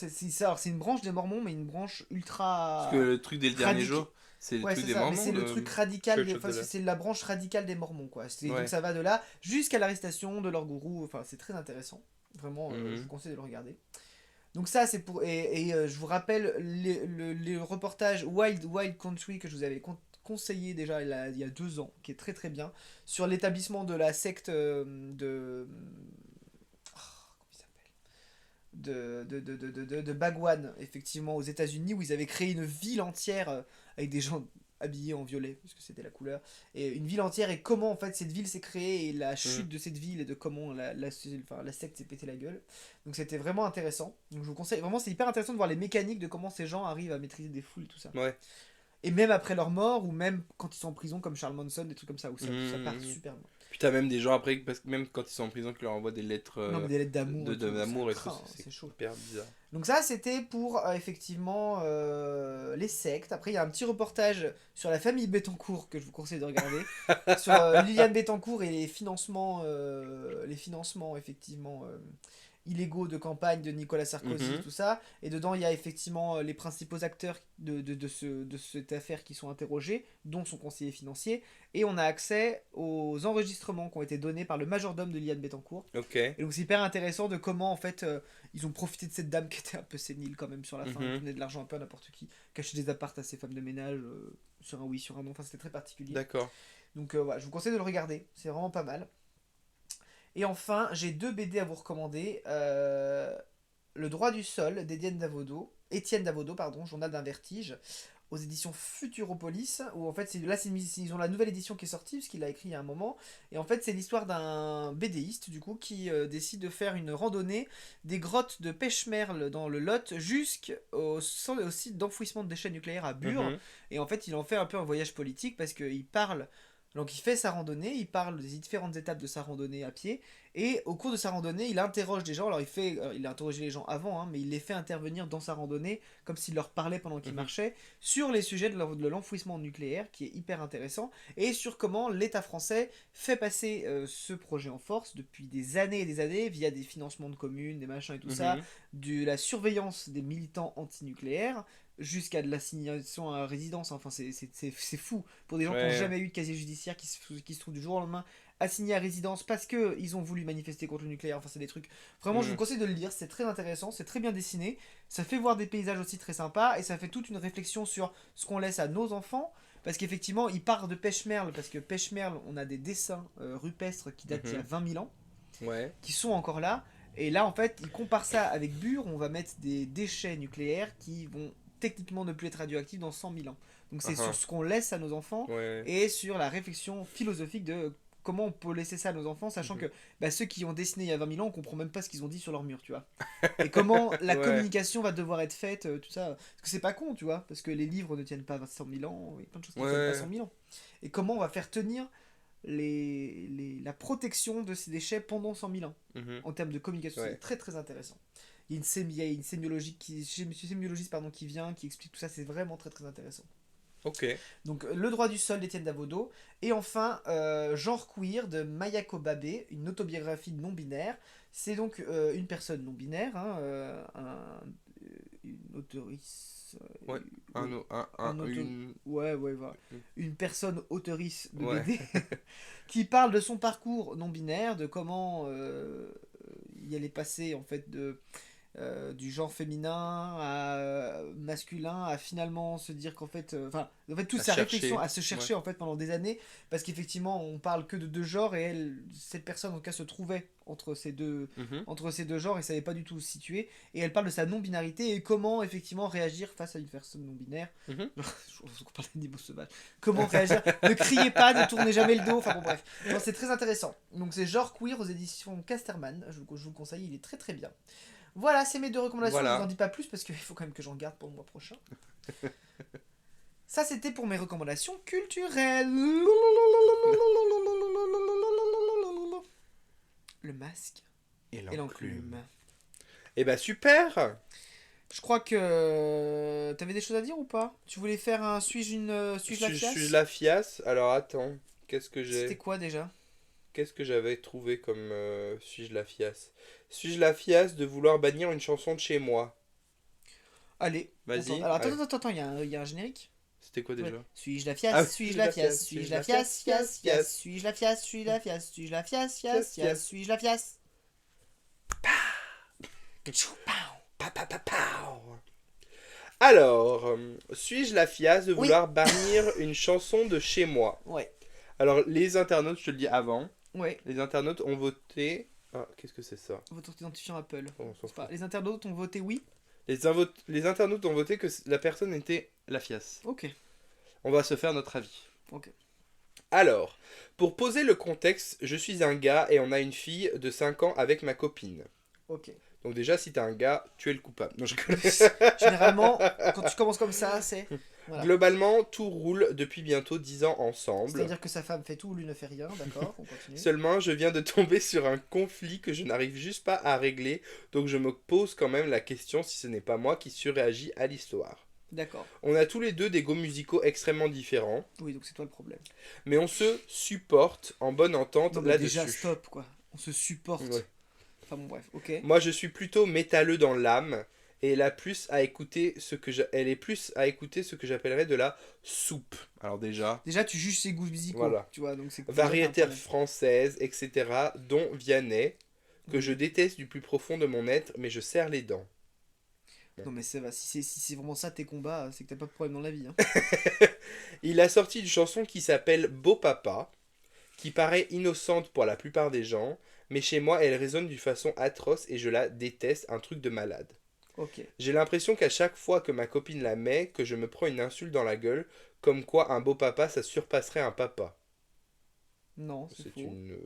alors, c'est une branche des Mormons, mais une branche Parce que ultra le truc dès le dernier radique. jour, c'est le Ouais, truc c'est des ça, mais Mormons, c'est le le truc radical, Church of enfin, the c'est la branche radicale des Mormons, quoi. Donc Ouais. ça va de là jusqu'à l'arrestation de leur gourou, enfin, c'est très intéressant. Vraiment, je vous Mhm. conseille de le regarder. Donc ça, c'est pour... je vous rappelle les reportages Wild Wild Country que je vous avais conseillé déjà il y a 2 ans, qui est très très bien, sur l'établissement de la secte de... comment il s'appelle de Bagwan, effectivement, aux États-Unis, où ils avaient créé une ville entière avec des gens habillés en violet, puisque c'était la couleur, et une ville entière, et comment en fait cette ville s'est créée, et la chute Mhm. de cette ville, et de comment enfin, la secte s'est pété la gueule. Donc c'était vraiment intéressant. Donc je vous conseille, vraiment, c'est hyper intéressant de voir les mécaniques de comment ces gens arrivent à maîtriser des foules et tout ça. Ouais. Et même après leur mort, ou même quand ils sont en prison, comme Charles Manson, des trucs comme ça, où ça part Mhm. super bien. Puis t'as même des gens après, parce que même quand ils sont en prison, qui leur envoient des lettres Non, mais des lettres d'amour et tout, d'amour ça et tout, craint, c'est c'est chaud. hyper bizarre. Donc ça, c'était pour effectivement les sectes. Après, il y a un petit reportage sur la famille Bettencourt que je vous conseille de regarder, sur Liliane Bettencourt et les financements effectivement illégaux de campagne de Nicolas Sarkozy, Mhm. tout ça. Et dedans, il y a effectivement les principaux acteurs de cette affaire qui sont interrogés, dont son conseiller financier. Et on a accès aux enregistrements qui ont été donnés par le majordome de Liliane Bettencourt. Ok. Et donc c'est hyper intéressant de comment en fait ils ont profité de cette dame qui était un peu sénile quand même sur la fin, qui Mhm. donnait de l'argent un peu à n'importe qui, cacher des appartes à ses femmes de ménage, sur un oui, sur un non, enfin c'était très particulier. D'accord. Donc voilà, je vous conseille de le regarder, c'est vraiment pas mal. Et enfin, j'ai 2 BD à vous recommander. Le droit du sol Étienne Davodo, pardon, Journal d'un vertige, aux éditions Futuropolis, où en fait, ils ont la nouvelle édition qui est sortie, parce qu'il l'a écrit il y a un moment, et en fait, c'est l'histoire d'un BDiste, du coup, qui décide de faire une randonnée des grottes de Pêche-Merle dans le Lot jusqu'au au site d'enfouissement de déchets nucléaires à Bure, Mhm. et en fait, il en fait un peu un voyage politique, parce qu'il parle... Donc il fait sa randonnée, il parle des différentes étapes de sa randonnée à pied, et au cours de sa randonnée, il interroge des gens. Alors il a interrogé les gens avant, hein, mais il les fait intervenir dans sa randonnée, comme s'il leur parlait pendant qu'ils Mhm. marchaient, sur les sujets de l'enfouissement nucléaire, qui est hyper intéressant, et sur comment l'État français fait passer ce projet en force depuis des années et des années, via des financements de communes, des machins et tout ça, Mhm. de la surveillance des militants antinucléaires, jusqu'à de l'assignation à résidence. Enfin, c'est fou pour des gens qui n'ont Ouais. jamais eu de casier judiciaire, qui se trouvent du jour au lendemain assignés à résidence parce qu'ils ont voulu manifester contre le nucléaire. Enfin, c'est des trucs. Vraiment, je vous Mhm. conseille de le lire, c'est très intéressant, c'est très bien dessiné. Ça fait voir des paysages aussi très sympas et ça fait toute une réflexion sur ce qu'on laisse à nos enfants. Parce qu'effectivement, il part de Pêche-Merle, parce que Pêche-Merle, on a des dessins rupestres qui datent d'il y a Mhm. 20 000 ans, Ouais. qui sont encore là. Et là, en fait, il compare ça avec Bure, où on va mettre des déchets nucléaires qui vont techniquement ne plus être radioactifs dans 100 000 ans. Donc c'est sur Uhum. ce qu'on laisse à nos enfants Ouais. et sur la réflexion philosophique de comment on peut laisser ça à nos enfants, sachant que ceux qui ont dessiné il y a 20 000 ans, on comprend même pas ce qu'ils ont dit sur leur mur, tu vois. Et comment la Ouais. communication va devoir être faite, tout ça. Parce que c'est pas con, tu vois, parce que les livres ne tiennent pas 100 000 ans, il y a plein de choses qui ne tiennent pas Ouais. 100 000 ans. Et comment on va faire tenir la protection de ces déchets pendant 100 000 ans, Mhm. en termes de communication. Ouais. C'est très très intéressant. Il y a une sémiologie sémiologiste qui vient, qui explique tout ça, c'est vraiment très très intéressant. Ok. Donc Le droit du sol d'Étienne Davodo. Et enfin Genre queer de Mayako Babe, une autobiographie non binaire. C'est donc une personne non binaire, hein, une auteurice. Ouais. Un, Oui, o- un, un auto- une... ouais, voilà. Une personne auteurice de Ouais. BD qui parle de son parcours non binaire, de comment il allait passer en fait du genre féminin à masculin, à finalement se dire qu'en fait, toute À sa chercher. réflexion, à se chercher Ouais. en fait pendant des années, parce qu'effectivement on parle que de deux genres et cette personne en tout cas se trouvait Mhm. entre ces deux genres et savait pas du tout où se situer, et elle parle de sa non-binarité et comment effectivement réagir face à une personne non-binaire. Mhm. Je parle d'animaux sauvages. Comment réagir? Ne criez pas, ne tournez jamais le dos, enfin bon bref. Non, c'est très intéressant. Donc c'est Genre queer aux éditions Casterman, je vous le conseille, il est très très bien. Voilà, c'est mes deux recommandations. Je vous en Voilà. dis pas plus parce qu'il faut quand même que j'en garde pour le mois prochain. Ça, c'était pour mes recommandations culturelles. Le masque Et et l'enclume. Eh ben super. Je crois que t'avais des choses à dire ou pas? Tu voulais faire un suis-je la fiasse? Suis-je la fiasse? Alors attends, qu'est-ce que C'était j'ai? quoi déjà? Qu'est-ce que j'avais trouvé comme suis-je la fiasse? Suis-je la fiasse de vouloir bannir une chanson de chez moi? Allez, Vas-y. alors Allez. attends, il y a un générique. C'était quoi déjà? Ouais. Suis-je la Ah oui, fiasse? Suis-je la fiasse? Suis-je la fiasse? Fiasse, fiasse. fiasse. Suis-je la fiasse? Suis-je la fiasse? Suis-je la fiasse? Fiasse, fiasse. Suis-je la fiasse? Pa, pa, pa, pow. Alors, suis-je la fiasse de Oui. vouloir bannir une chanson de chez moi? Ouais, Alors, les internautes, je te le dis avant, ouais. les internautes ont voté. Ah, qu'est-ce que c'est ça? Votre identifiant Apple. Oh, on s'en C'est pas- fout. Les internautes ont voté oui. Les internautes ont voté que la personne était la fiasse. Ok, On va se faire notre avis. ok. Alors, pour poser le contexte, je suis un gars et on a une fille de 5 ans avec ma copine. Ok. Donc déjà, si t'es un gars, tu es le coupable. Non, je connais. Généralement, quand tu commences comme ça, c'est. Voilà. Globalement, tout roule depuis bientôt 10 ans ensemble. C'est-à-dire que sa femme fait tout, lui ne fait rien, d'accord, on continue. Seulement, je viens de tomber sur un conflit que je n'arrive juste pas à régler, donc je me pose quand même la question si ce n'est pas moi qui surréagis à l'histoire. D'accord. On a tous les deux des goûts musicaux extrêmement différents, Oui, donc c'est toi le problème. mais on se supporte en bonne entente Non, mais déjà, là-dessus. stop, quoi. On se supporte. Ouais. Enfin bon, bref, ok. Moi, je suis plutôt métalleux dans l'âme, et elle est plus à écouter ce que j'appellerais de la soupe. Alors déjà, Déjà, tu juges ses goûts musicaux, Voilà. tu vois, donc c'est... variété française, etc., dont Vianney, que Oui. je déteste du plus profond de mon être, mais je serre les dents. Non, mais ça va, si c'est vraiment ça tes combats, c'est que t'as pas de problème dans la vie, hein. Il a sorti une chanson qui s'appelle Beau Papa, qui paraît innocente pour la plupart des gens, mais chez moi elle résonne d'une façon atroce et je la déteste, un truc de malade. Ok. J'ai l'impression qu'à chaque fois que ma copine la met, que je me prends une insulte dans la gueule, comme quoi un beau papa ça surpasserait un papa. Non, c'est C'est faux. une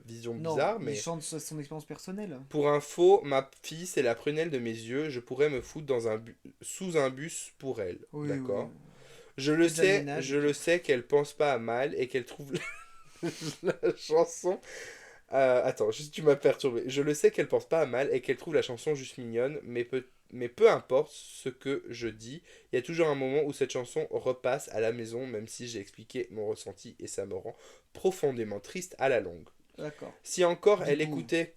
vision Non, bizarre, il mais... chante son expérience personnelle. Pour info, ma fille c'est la prunelle de mes yeux, je pourrais me foutre sous un bus pour elle. Oui, D'accord. oui. Je le Fais de la sais, ménage, je ok. le sais qu'elle pense pas à mal et qu'elle trouve la chanson. Attends, juste tu m'as perturbé. Je le sais qu'elle pense pas à mal et qu'elle trouve la chanson juste mignonne, mais peu importe ce que je dis, il y a toujours un moment où cette chanson repasse à la maison, même si j'ai expliqué mon ressenti et ça me rend profondément triste à la longue. D'accord. Si encore elle Bibou. écoutait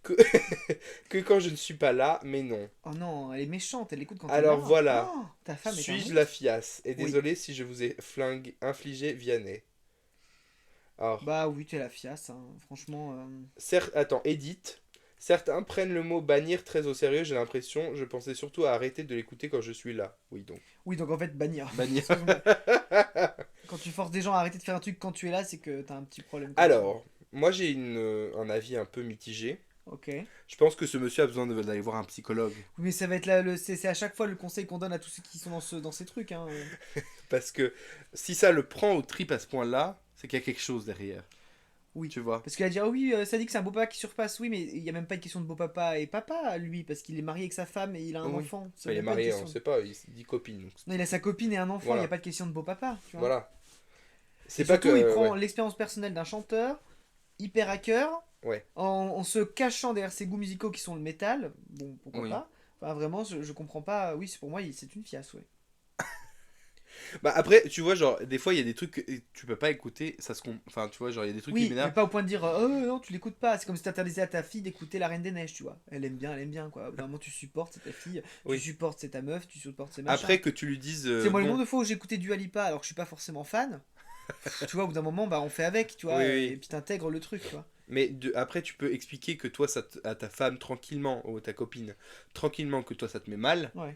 que quand je ne suis pas là, mais non. Oh non, elle est méchante, elle écoute quand Alors t'es là. voilà. Oh, ta femme est un Suis-je monstre. la fiasse? Et Oui. désolé si je vous ai infligé Vianney. Alors, Bah oui, t'es la fiasse, hein. Franchement. Attends, Edith. Certains prennent le mot bannir très au sérieux, j'ai l'impression. Je pensais surtout à arrêter de l'écouter quand je suis là. Oui, donc. Oui, donc en fait, bannir. Bannir. Excuse-moi. Quand tu forces des gens à arrêter de faire un truc quand tu es là, c'est que t'as un petit problème. quand même. Alors, moi j'ai un avis un peu mitigé. Ok. Oui, Je pense que ce monsieur a besoin d'aller voir un psychologue. mais ça va être là, c'est à chaque fois le conseil qu'on donne à tous ceux qui sont dans ces trucs, hein. Parce que si ça le prend au trip à ce point-là, c'est qu'il y a quelque chose derrière. Oui. Tu vois. Parce qu'elle a dit, ah oui, ça dit que c'est un beau papa qui surpasse. Oui, mais il n'y a même pas une question de beau papa et papa, lui, parce qu'il est marié avec sa femme et il a un Oui. enfant. Ça Enfin, il est même pas une marié, on question. sait pas, il dit copine. Donc... Non, il a sa copine et un enfant, il n'y a Voilà. pas de question de beau papa, tu vois. Voilà. Et C'est pas surtout, il que... prend Ouais. l'expérience personnelle d'un chanteur, hyper hacker, Ouais. en se cachant derrière ses goûts musicaux qui sont le métal. Bon, pourquoi Oui. pas. Enfin, vraiment, je comprends pas. Oui, pour moi, c'est une fiasse, ouais. Bah après, tu vois, genre, des fois, il y a des trucs que tu peux pas écouter, ça se... Enfin, tu vois, genre, il y a des trucs qui Oui, mais m'énervent. pas au point de dire oh non, tu l'écoutes pas. C'est comme si t'interdisais à ta fille d'écouter La Reine des Neiges, tu vois. Elle aime bien, quoi. Au bout d'un moment, tu supportes, c'est ta fille, tu Oui. supportes, c'est ta meuf, tu supportes, c'est machin. Après que tu lui dises, C'est moi le bon, nombre de fois où j'ai écouté Dua Lipa alors que je suis pas forcément fan. Tu vois, au bout d'un moment, bah on fait avec, tu oui, vois, et oui. puis t'intègres le truc, tu vois. Mais après, tu peux expliquer que toi, à ta femme, tranquillement, ou ta copine, tranquillement, que toi, ça te met mal. Ouais.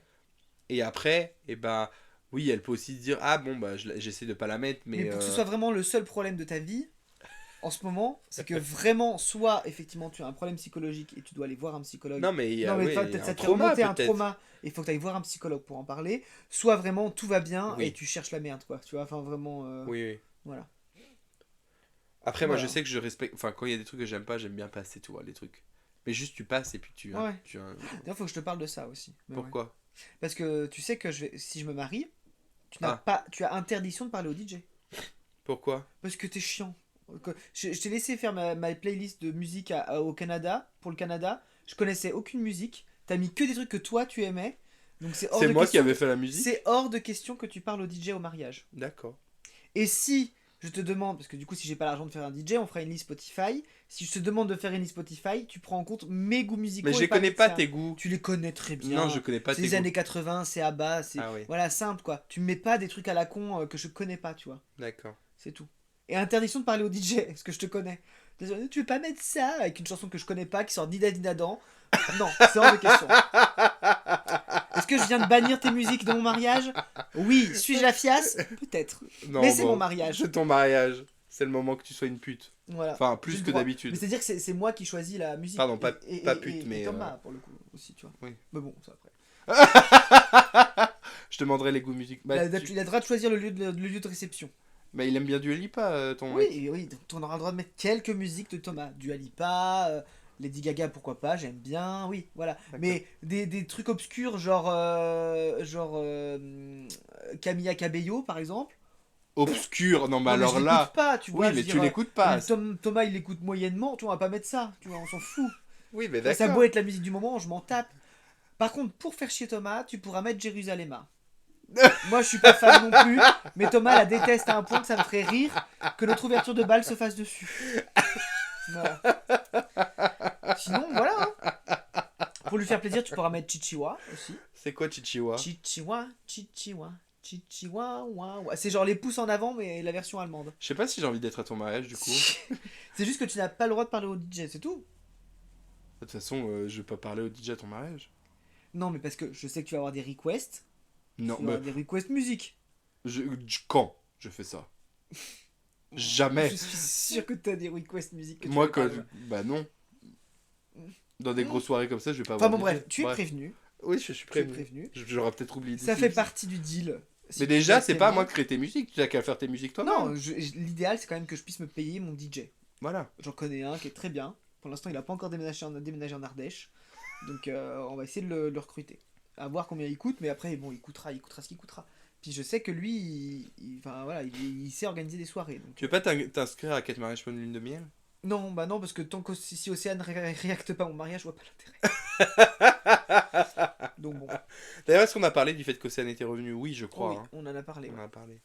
Et après, eh ben, oui, elle peut aussi se dire, ah bon, bah, j'essaie de pas la mettre, Mais mais... pour que ce soit vraiment le seul problème de ta vie, en ce moment, c'est que vraiment, soit effectivement tu as un problème psychologique et tu dois aller voir un psychologue. Non, mais il y Non, a, mais oui, il y peut-être a un ça te fait trauma, remonter un peut-être. trauma et il faut que tu ailles voir un psychologue pour en parler. Soit vraiment tout va bien et Oui, tu cherches la merde, quoi. Tu vois, enfin vraiment. oui, oui. Voilà. Après, moi, je Voilà. sais que je respecte... Enfin, quand il y a des trucs que j'aime pas, j'aime bien passer, tu vois, les trucs. Mais juste, tu passes et puis tu... Ouais. tu D'ailleurs, faut que je te parle de ça aussi. Mais ouais. Pourquoi? Parce que tu sais que si je me marie, Ah, tu as interdiction de parler au DJ. pourquoi? Parce que t'es chiant. Je t'ai laissé faire ma playlist de musique au Canada, pour le Canada. Je connaissais aucune musique. T'as mis que des trucs que toi tu aimais. Donc C'est moi qui avais fait la musique? c'est hors de question que tu parles au DJ au mariage. D'accord. Et si je te demande, parce que du coup si j'ai pas l'argent de faire un DJ, on fera une liste Spotify. Si je te demande de faire une liste Spotify, tu prends en compte mes goûts Mais musicaux je et les pas connais les pas, tiens. tes goûts. Tu les connais très Non, je bien. connais pas C'est tes les goûts. années 80, c'est ABBA, c'est Ah oui, voilà simple quoi. Tu me mets pas des trucs à la con que je connais pas, tu vois. d'accord. C'est tout. Et interdiction de parler au DJ, parce que je te connais. Tu veux pas mettre ça avec une chanson que je connais pas qui sort d'Idadinadan? Non, c'est hors de question. Est-ce que je viens de bannir tes musiques de mon mariage? Oui. Suis-je la fiasse? Peut-être. Mais Non, c'est mon bon, mariage. c'est ton mariage. C'est le moment que tu sois une pute. Voilà. Enfin, J'ai plus le que droit. Mais d'habitude. c'est-à-dire que c'est moi qui choisis la musique. Pardon, pas pute, mais... Et Thomas, pour le coup, aussi, tu vois. Oui. Mais bon, ça après. Je te demanderai les goûts musiques. Bah, Il a le droit de choisir le lieu de réception. bah, il aime bien Dua Lipa, ton Oui, mec. oui, donc on aura le droit de mettre quelques musiques de Thomas. Dua Lipa, Lady Gaga, pourquoi pas, j'aime bien, oui, voilà. D'accord. Mais des trucs obscurs, genre Camilla Cabello, par exemple. Obscur, non, mais Non, mais je alors l'écoute là... pas, tu Oui, vois, je mais veux tu dire, l'écoutes pas. Thomas, il l'écoute moyennement, tu vois, on va pas mettre ça, tu vois, on s'en fout. Oui, mais Tu vois, ça a d'accord. beau être la musique du moment, je m'en tape. Par contre, pour faire chier Thomas, tu pourras mettre Jérusalem. Moi, je suis pas fan non plus, mais Thomas la déteste à un point que ça me ferait rire que notre ouverture de balle se fasse dessus. Voilà. Sinon, voilà. Pour lui faire plaisir, tu pourras mettre Chichiwa aussi. C'est quoi Chichiwa? Chichiwa, Chichiwa, Chichiwa, wa, wa. C'est genre les pouces en avant, mais la version allemande. Je sais pas si j'ai envie d'être à ton mariage, du coup. C'est juste que tu n'as pas le droit de parler au DJ, c'est tout. De toute façon, je vais pas parler au DJ à ton mariage. Non, mais parce que je sais que tu vas avoir des requests. Non, Tu vas mais... avoir des requests musique. Quand je fais ça? Jamais. Je suis sûr que tu as des requests musique. Que tu Moi, veux pas, quand... ouais. Bah non. Dans des grosses soirées comme ça, je vais pas Enfin avoir bon, de DJ. bref, tu es prévenu. Oui, je suis Tu es prévenu. prévenu. J'aurais peut-être oublié Ça d'ici. fait partie du deal. Si Mais tu déjà, veux c'est pas à tellement- moi de créer tes musiques. Tu as qu'à faire tes musiques toi-même. Non, l'idéal c'est quand même que je puisse me payer mon DJ. Voilà. J'en connais un qui est très bien. Pour l'instant, il a pas encore déménagé en Ardèche. Donc on va essayer de le recruter. À voir combien il coûte, mais après, bon, il coûtera ce qu'il coûtera. Puis je sais que lui, enfin, voilà, il sait organiser des soirées. Donc, Tu veux pas t'inscrire à 4 mariages pour une lune de miel? non, bah non, parce que tant que si Océane réacte pas mon mariage, je vois pas l'intérêt. Donc bon, D'ailleurs, est-ce qu'on a parlé du fait qu'Océane était revenue? Oui, je crois. oui, Hein. on en a parlé. On Ouais. en a parlé.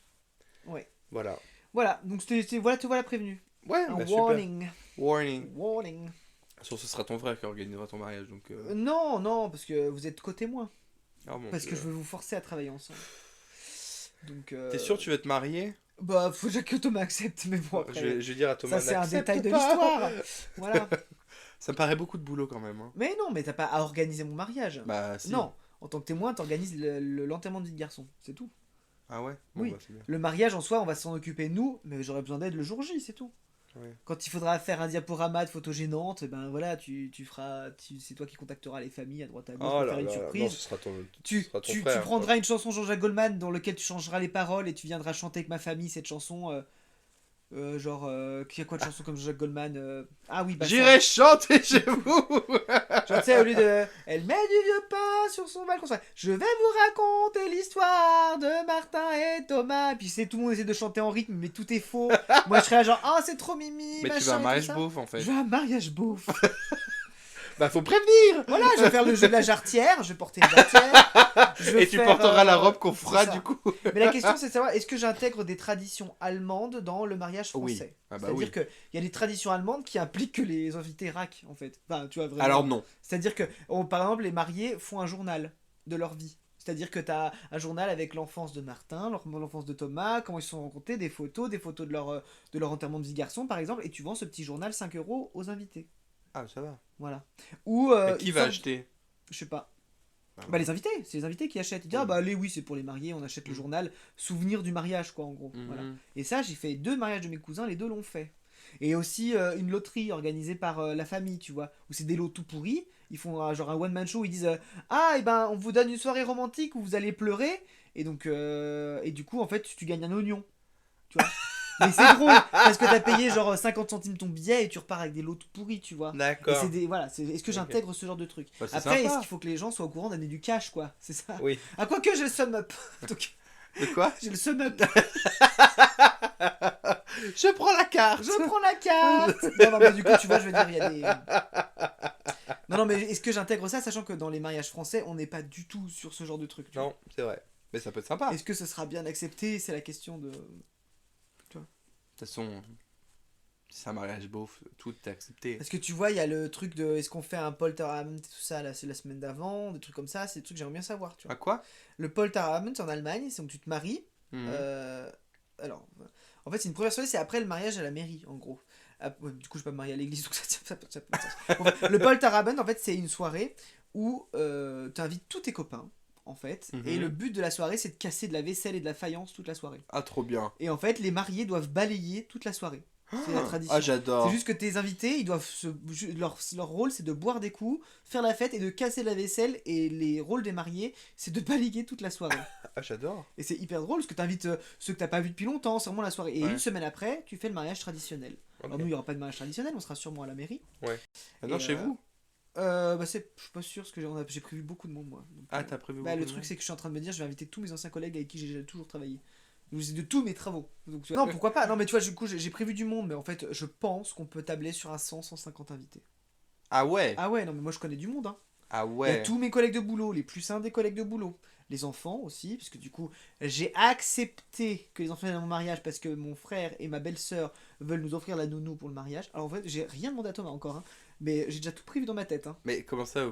Ouais. Voilà. Voilà, donc voilà, te voilà prévenu. Ouais, Un bah super. warning. Warning. Warning. Sauf ce sera ton frère qui organisera ton mariage, donc... Non, non, parce que vous êtes co-témoin. Oh mon Parce Dieu. que je veux vous forcer à travailler ensemble. Donc. T'es sûr que tu veux te marier? Bah, faut déjà que Thomas accepte, mais bon, après. Je vais dire à Thomas, Ça, c'est un n'accepte détail de pas. l'histoire. Voilà. Ça me paraît beaucoup de boulot quand même. Hein. Mais non, mais t'as pas à organiser mon mariage. Bah si. Non, en tant que témoin, t'organises l'enterrement de vie de garçon. C'est tout. Ah ouais. Bon, Oui. bah, c'est bien. Le mariage en soi, on va s'en occuper nous, mais j'aurais besoin d'aide le jour J, c'est tout. Ouais. Quand il faudra faire un diaporama de photos gênantes, ben voilà, c'est toi qui contacteras les familles à droite à gauche Oh pour là faire une là, surprise. non, ce sera ton Tu frère. prendras une chanson Jean-Jacques Goldman dans laquelle tu changeras les paroles et tu viendras chanter avec ma famille cette chanson Qui a quoi de chansons comme Jacques Goldman Ah oui, bah J'irai chanter chez vous. genre, tu sais, au lieu de Elle met du vieux pain sur son balcon, ça, je vais vous raconter l'histoire de Martin et Thomas. Et puis c'est tout le monde essaie de chanter en rythme, mais tout est faux. Moi je serais là genre, oh c'est trop mimi, Mais tu machin vas à un et tout mariage ça. beauf en fait. Je veux un mariage beauf. Bah faut prévenir. Voilà, je vais faire le jeu de la jarretière, je vais porter une jarretière. Je vais Et tu faire, porteras la robe qu'on c'est fera ça. du coup. Mais la question c'est de savoir, est-ce que j'intègre des traditions allemandes dans le mariage Oui. français? Ah bah C'est-à-dire oui. qu'il y a des traditions allemandes qui impliquent que les invités raquent, en fait. Enfin, tu vois, vraiment. Alors non. C'est-à-dire que, par exemple, les mariés font un journal de leur vie. C'est-à-dire que tu as un journal avec l'enfance de Martin, l'enfance de Thomas, comment ils se sont rencontrés, des photos de leur enterrement de vie garçon, par exemple, et tu vends ce petit journal 5 € aux invités. Ah ça va. Voilà. Ou, Mais qui va acheter? je sais pas. Ah, Bah les invités, c'est les invités qui achètent. Ils disent, ah Oui. bah allez, oui, c'est pour les mariés, on achète le Mhm. journal, souvenir du mariage, quoi, en gros. Mhm. Voilà. Et ça, j'ai fait 2 mariages de mes cousins, les 2 l'ont fait. Et aussi une loterie organisée par la famille, tu vois, où c'est des lots tout pourris. Ils font genre un one-man show, ils disent ah, et ben on vous donne une soirée romantique où vous allez pleurer. Et donc, et du coup, en fait, tu gagnes un oignon, tu vois. Mais c'est drôle, parce que t'as payé genre 50 centimes ton billet et tu repars avec des lots tout pourris, tu vois. Et D'accord. c'est des. Voilà, est-ce que Ok. j'intègre ce genre de truc? Bah, c'est Après, est-ce sympa. qu'il faut que les gens soient au courant d'amener du cash, quoi? C'est ça. Oui. Ah, quoique j'ai le sum up. Donc, De quoi? j'ai le sum up. Je prends la carte. Je prends la carte. Non, non, mais du coup, tu vois, je veux dire, il y a des. Non, non, mais est-ce que j'intègre ça, sachant que dans les mariages français, on n'est pas du tout sur ce genre de truc, tu vois. Non, c'est vrai. Mais ça peut être sympa. De Est-ce que ce sera bien accepté? C'est la question de. toute façon, si c'est un mariage beauf, tout est accepté. Parce que tu vois, il y a le truc de. Est-ce qu'on fait un Polterabend et tout ça, là, c'est la semaine d'avant, des trucs comme ça, c'est des trucs que j'aimerais bien savoir, tu À vois. quoi? Le Polterabend en Allemagne, c'est donc tu te maries. Mhm. Alors, en fait, c'est une première soirée, c'est après le mariage à la mairie, en gros. Ah, ouais, du coup, je vais pas me marier à l'église, donc ça peut être ça. En fait, le Polterabend, en fait, c'est une soirée où tu invites tous tes copains, en fait, Mhm. et le but de la soirée, c'est de casser de la vaisselle et de la faïence toute la soirée. Ah, trop bien. Et en fait, les mariés doivent balayer toute la soirée. C'est la tradition. Ah, j'adore. C'est juste que tes invités, ils doivent leur rôle, c'est de boire des coups, faire la fête et de casser la vaisselle. Et les rôles des mariés, c'est de balayer toute la soirée. Ah, j'adore. Et c'est hyper drôle parce que t'invites ceux que t'as pas vus depuis longtemps, c'est vraiment la soirée. Et Ouais. une semaine après, tu fais le mariage traditionnel. Alors Ok. nous, il n'y aura pas de mariage traditionnel, on sera sûrement à la mairie. Maintenant, Et, chez vous? Bah je suis pas sûr parce que j'ai prévu beaucoup de monde moi. Donc, Ah, t'as prévu bah, beaucoup le de truc monde. c'est que je suis en train de me dire, je vais inviter tous mes anciens collègues avec qui j'ai toujours travaillé. Donc, c'est de tous mes travaux. Donc, tu vois, non, pourquoi pas? Non, mais tu vois, du coup, j'ai prévu du monde, mais en fait, je pense qu'on peut tabler sur un 100-150 invités. Ah ouais. Ah ouais, non, mais moi je connais du monde, hein. Ah Il y a ouais. tous mes collègues de boulot, les plus sains des collègues de boulot. Les enfants aussi, parce que du coup, j'ai accepté que les enfants viennent à mon mariage parce que mon frère et ma belle-sœur veulent nous offrir la nounou pour le mariage. Alors en fait, j'ai rien demandé à Thomas encore, hein, mais j'ai déjà tout prévu dans ma tête. Hein. Mais comment ça?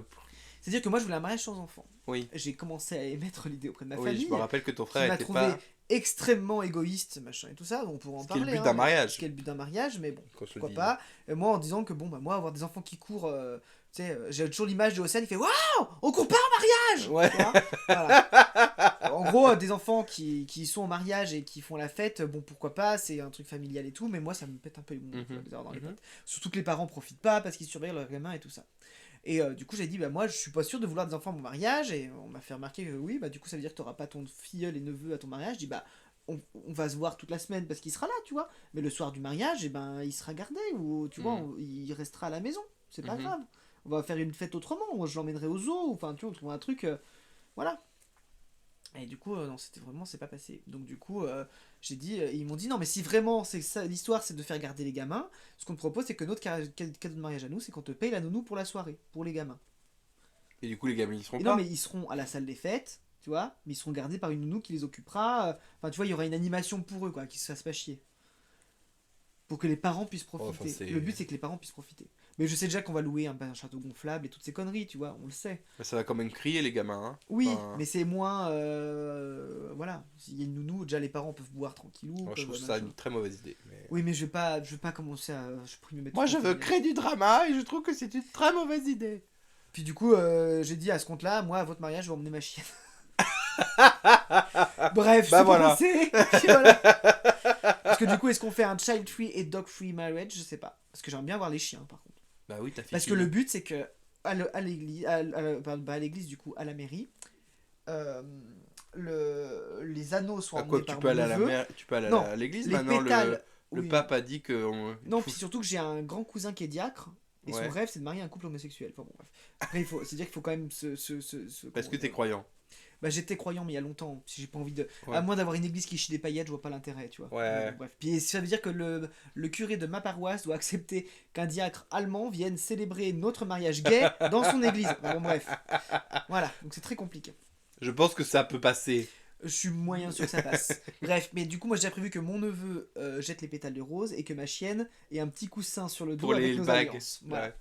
C'est-à-dire que moi, je voulais un mariage sans enfants. Oui. J'ai commencé à émettre l'idée auprès de ma Oui, famille, je me rappelle que ton qui frère m'a était trouvé pas. extrêmement égoïste, machin et tout ça, donc on pourra en Ce qui est le parler. but d'un hein, mariage. Ce qui est le but d'un mariage, mais bon, Qu'on se le pourquoi dise. pas. Et moi, en disant que bon, bah moi, avoir des enfants qui courent, tu sais, j'ai toujours l'image de Océane, il fait waouh, on court pas en mariage. Ouais. Tu vois. Voilà. En gros, des enfants qui sont au mariage et qui font la fête, bon, pourquoi pas, c'est un truc familial et tout, mais moi, ça me pète un peu les bonbons, tu vois, Mhm. les avoir dans les Mhm. pattes. Surtout que les parents profitent pas parce qu'ils surveillent leurs gamins et tout ça. Et du coup, j'ai dit, bah moi, je suis pas sûr de vouloir des enfants à mon mariage, et on m'a fait remarquer que oui, bah du coup, ça veut dire que t'auras pas ton filleul et neveu à ton mariage. Je dis, bah, on va se voir toute la semaine parce qu'il sera là, tu vois. Mais le soir du mariage, et ben, il sera gardé, ou tu vois, il restera à la maison, c'est pas Mhm. grave. On va faire une fête autrement, moi je l'emmènerai au zoo, enfin, tu vois, on trouvera un truc, voilà. Et du coup, non, c'était vraiment, c'est pas passé. Donc du coup, j'ai dit, ils m'ont dit, non, mais si vraiment, c'est ça, l'histoire, c'est de faire garder les gamins, ce qu'on te propose, c'est que notre cadeau de mariage à nous, c'est qu'on te paye la nounou pour la soirée, pour les gamins. Et du coup, les gamins, ils seront Et pas. non, mais ils seront à la salle des fêtes, tu vois, mais ils seront gardés par une nounou qui les occupera. Enfin, tu vois, il y aura une animation pour eux, quoi, qui se fassent pas chier. Pour que les parents puissent profiter. enfin, c'est- Le but, c'est que les parents puissent profiter. Mais je sais déjà qu'on va louer un château gonflable et toutes ces conneries, tu vois, on le sait. Mais ça va quand même crier, les gamins. Hein. Oui, Enfin, mais c'est moins. Voilà, s'il y a une nounou, déjà les parents peuvent boire tranquillou. moi, je peuvent, trouve ça machin. une très mauvaise idée. mais- Oui, mais je vais pas commencer à. Je prie me mettre Moi, trop je en veux famille. créer du drama et je trouve que c'est une très mauvaise idée. Puis du coup, j'ai dit à ce compte-là, moi, à votre mariage, je vais emmener ma chienne. Bref, Bah c'est voilà. pas passé. Puis voilà. Parce que du coup, est-ce qu'on fait un child free et dog free marriage? Je sais pas. Parce que j'aimerais bien voir les chiens, par contre. Bah oui, ta fille. Parce que le but, c'est que à l'église, à l'église, du coup, à la mairie, euh, les anneaux soient À quoi emmenés que tu par peux mon aller à la neveu. mer, tu peux aller Non, à l'église Les maintenant. pétales. Le Oui. pape a dit que... Non, puis surtout que j'ai un grand cousin qui est diacre. Et son Ouais. rêve, c'est de marier un couple homosexuel. Enfin bon, bref. Après, c'est-à-dire qu'il faut quand même Parce que comment t'es dire. croyant. Bah, j'étais croyant, mais il y a longtemps. Si j'ai pas envie de. Ouais. À moins d'avoir une église qui chie des paillettes, je vois pas l'intérêt, tu vois. Ouais. Mais bon, bref. Puis ça veut dire que le curé de ma paroisse doit accepter qu'un diacre allemand vienne célébrer notre mariage gay dans son église. Enfin, bon, bref. Voilà, donc c'est très compliqué. Je pense que ça peut passer. Je suis moyen sûr que ça passe. Bref, mais du coup, moi j'ai déjà prévu que mon neveu jette les pétales de rose et que ma chienne ait un petit coussin sur le dos Pour avec les nos bagues. alliances. Voilà. Ouais.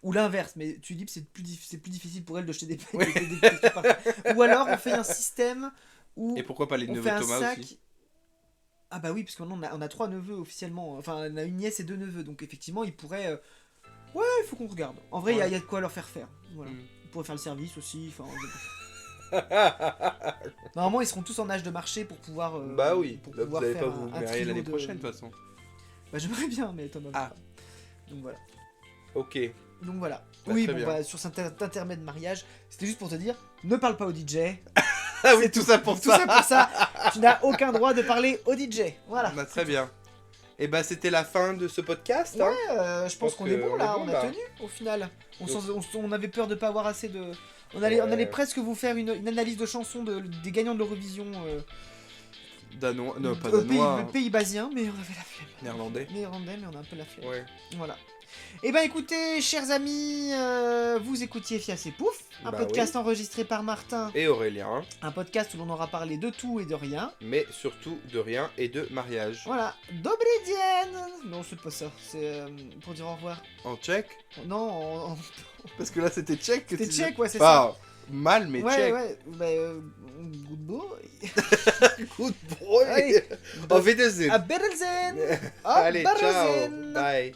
Ou l'inverse, mais tu dis que c'est plus difficile pour elle de jeter des pétales. Ou alors on fait un système où Et pourquoi pas les on neveux fait un Thomas sac. aussi? Ah bah oui, parce que maintenant on a 3 neveux officiellement. Enfin, on a une nièce et 2 neveux, donc effectivement ils pourraient. Ouais, il faut qu'on regarde. En vrai, il Ouais. y a de quoi leur faire faire. Voilà. Mm. Ils pourraient faire le service aussi. Enfin, normalement, ils seront tous en âge de marcher pour pouvoir. Bah oui, pour là, vous pouvoir allez faire pas vous un marier trio l'année de- prochaine de toute façon. Bah j'aimerais bien, mais Thomas. veut Ah. pas. Donc voilà. Ok. Donc voilà. Bah, oui, très bon bien. bah sur cet intermède mariage, c'était juste pour te dire, ne parle pas au DJ. Ah oui, tout ça pour Tout ça. ça pour ça. Tu n'as aucun droit de parler au DJ. Voilà. Bah, très bien. Et bah c'était la fin de ce podcast. Hein. Ouais, je pense pense qu'on est que bon on là, est bon, on a là. tenu au final. On, Donc- on avait peur de pas avoir assez de. On allait presque vous faire une analyse de chansons des gagnants de l'Eurovision Danois, non pas pays, danois, pays basien, mais on avait la flemme. néerlandais. Néerlandais, mais on a un peu la flemme. Ouais. Voilà. Et ben écoutez, chers amis, vous écoutiez Fias et Pouf, un Bah podcast enregistré par Martin, Et Aurélien, un podcast où l'on aura parlé de tout et de rien. mais surtout de rien et de mariage. Voilà, Dobry dzień. Non, c'est pas ça, c'est pour dire au revoir. En tchèque. Non, Parce que là c'était tchèque. que c'était tu tchèque, ouais, c'est disais. ça. Pas mal, mais Ouais, tchèque. ouais, bah, good boy. Good boy. Allez, Auf Wiedersehen. à Wiedersehen. Auf Allez, ciao. Wiedersehen. Bye.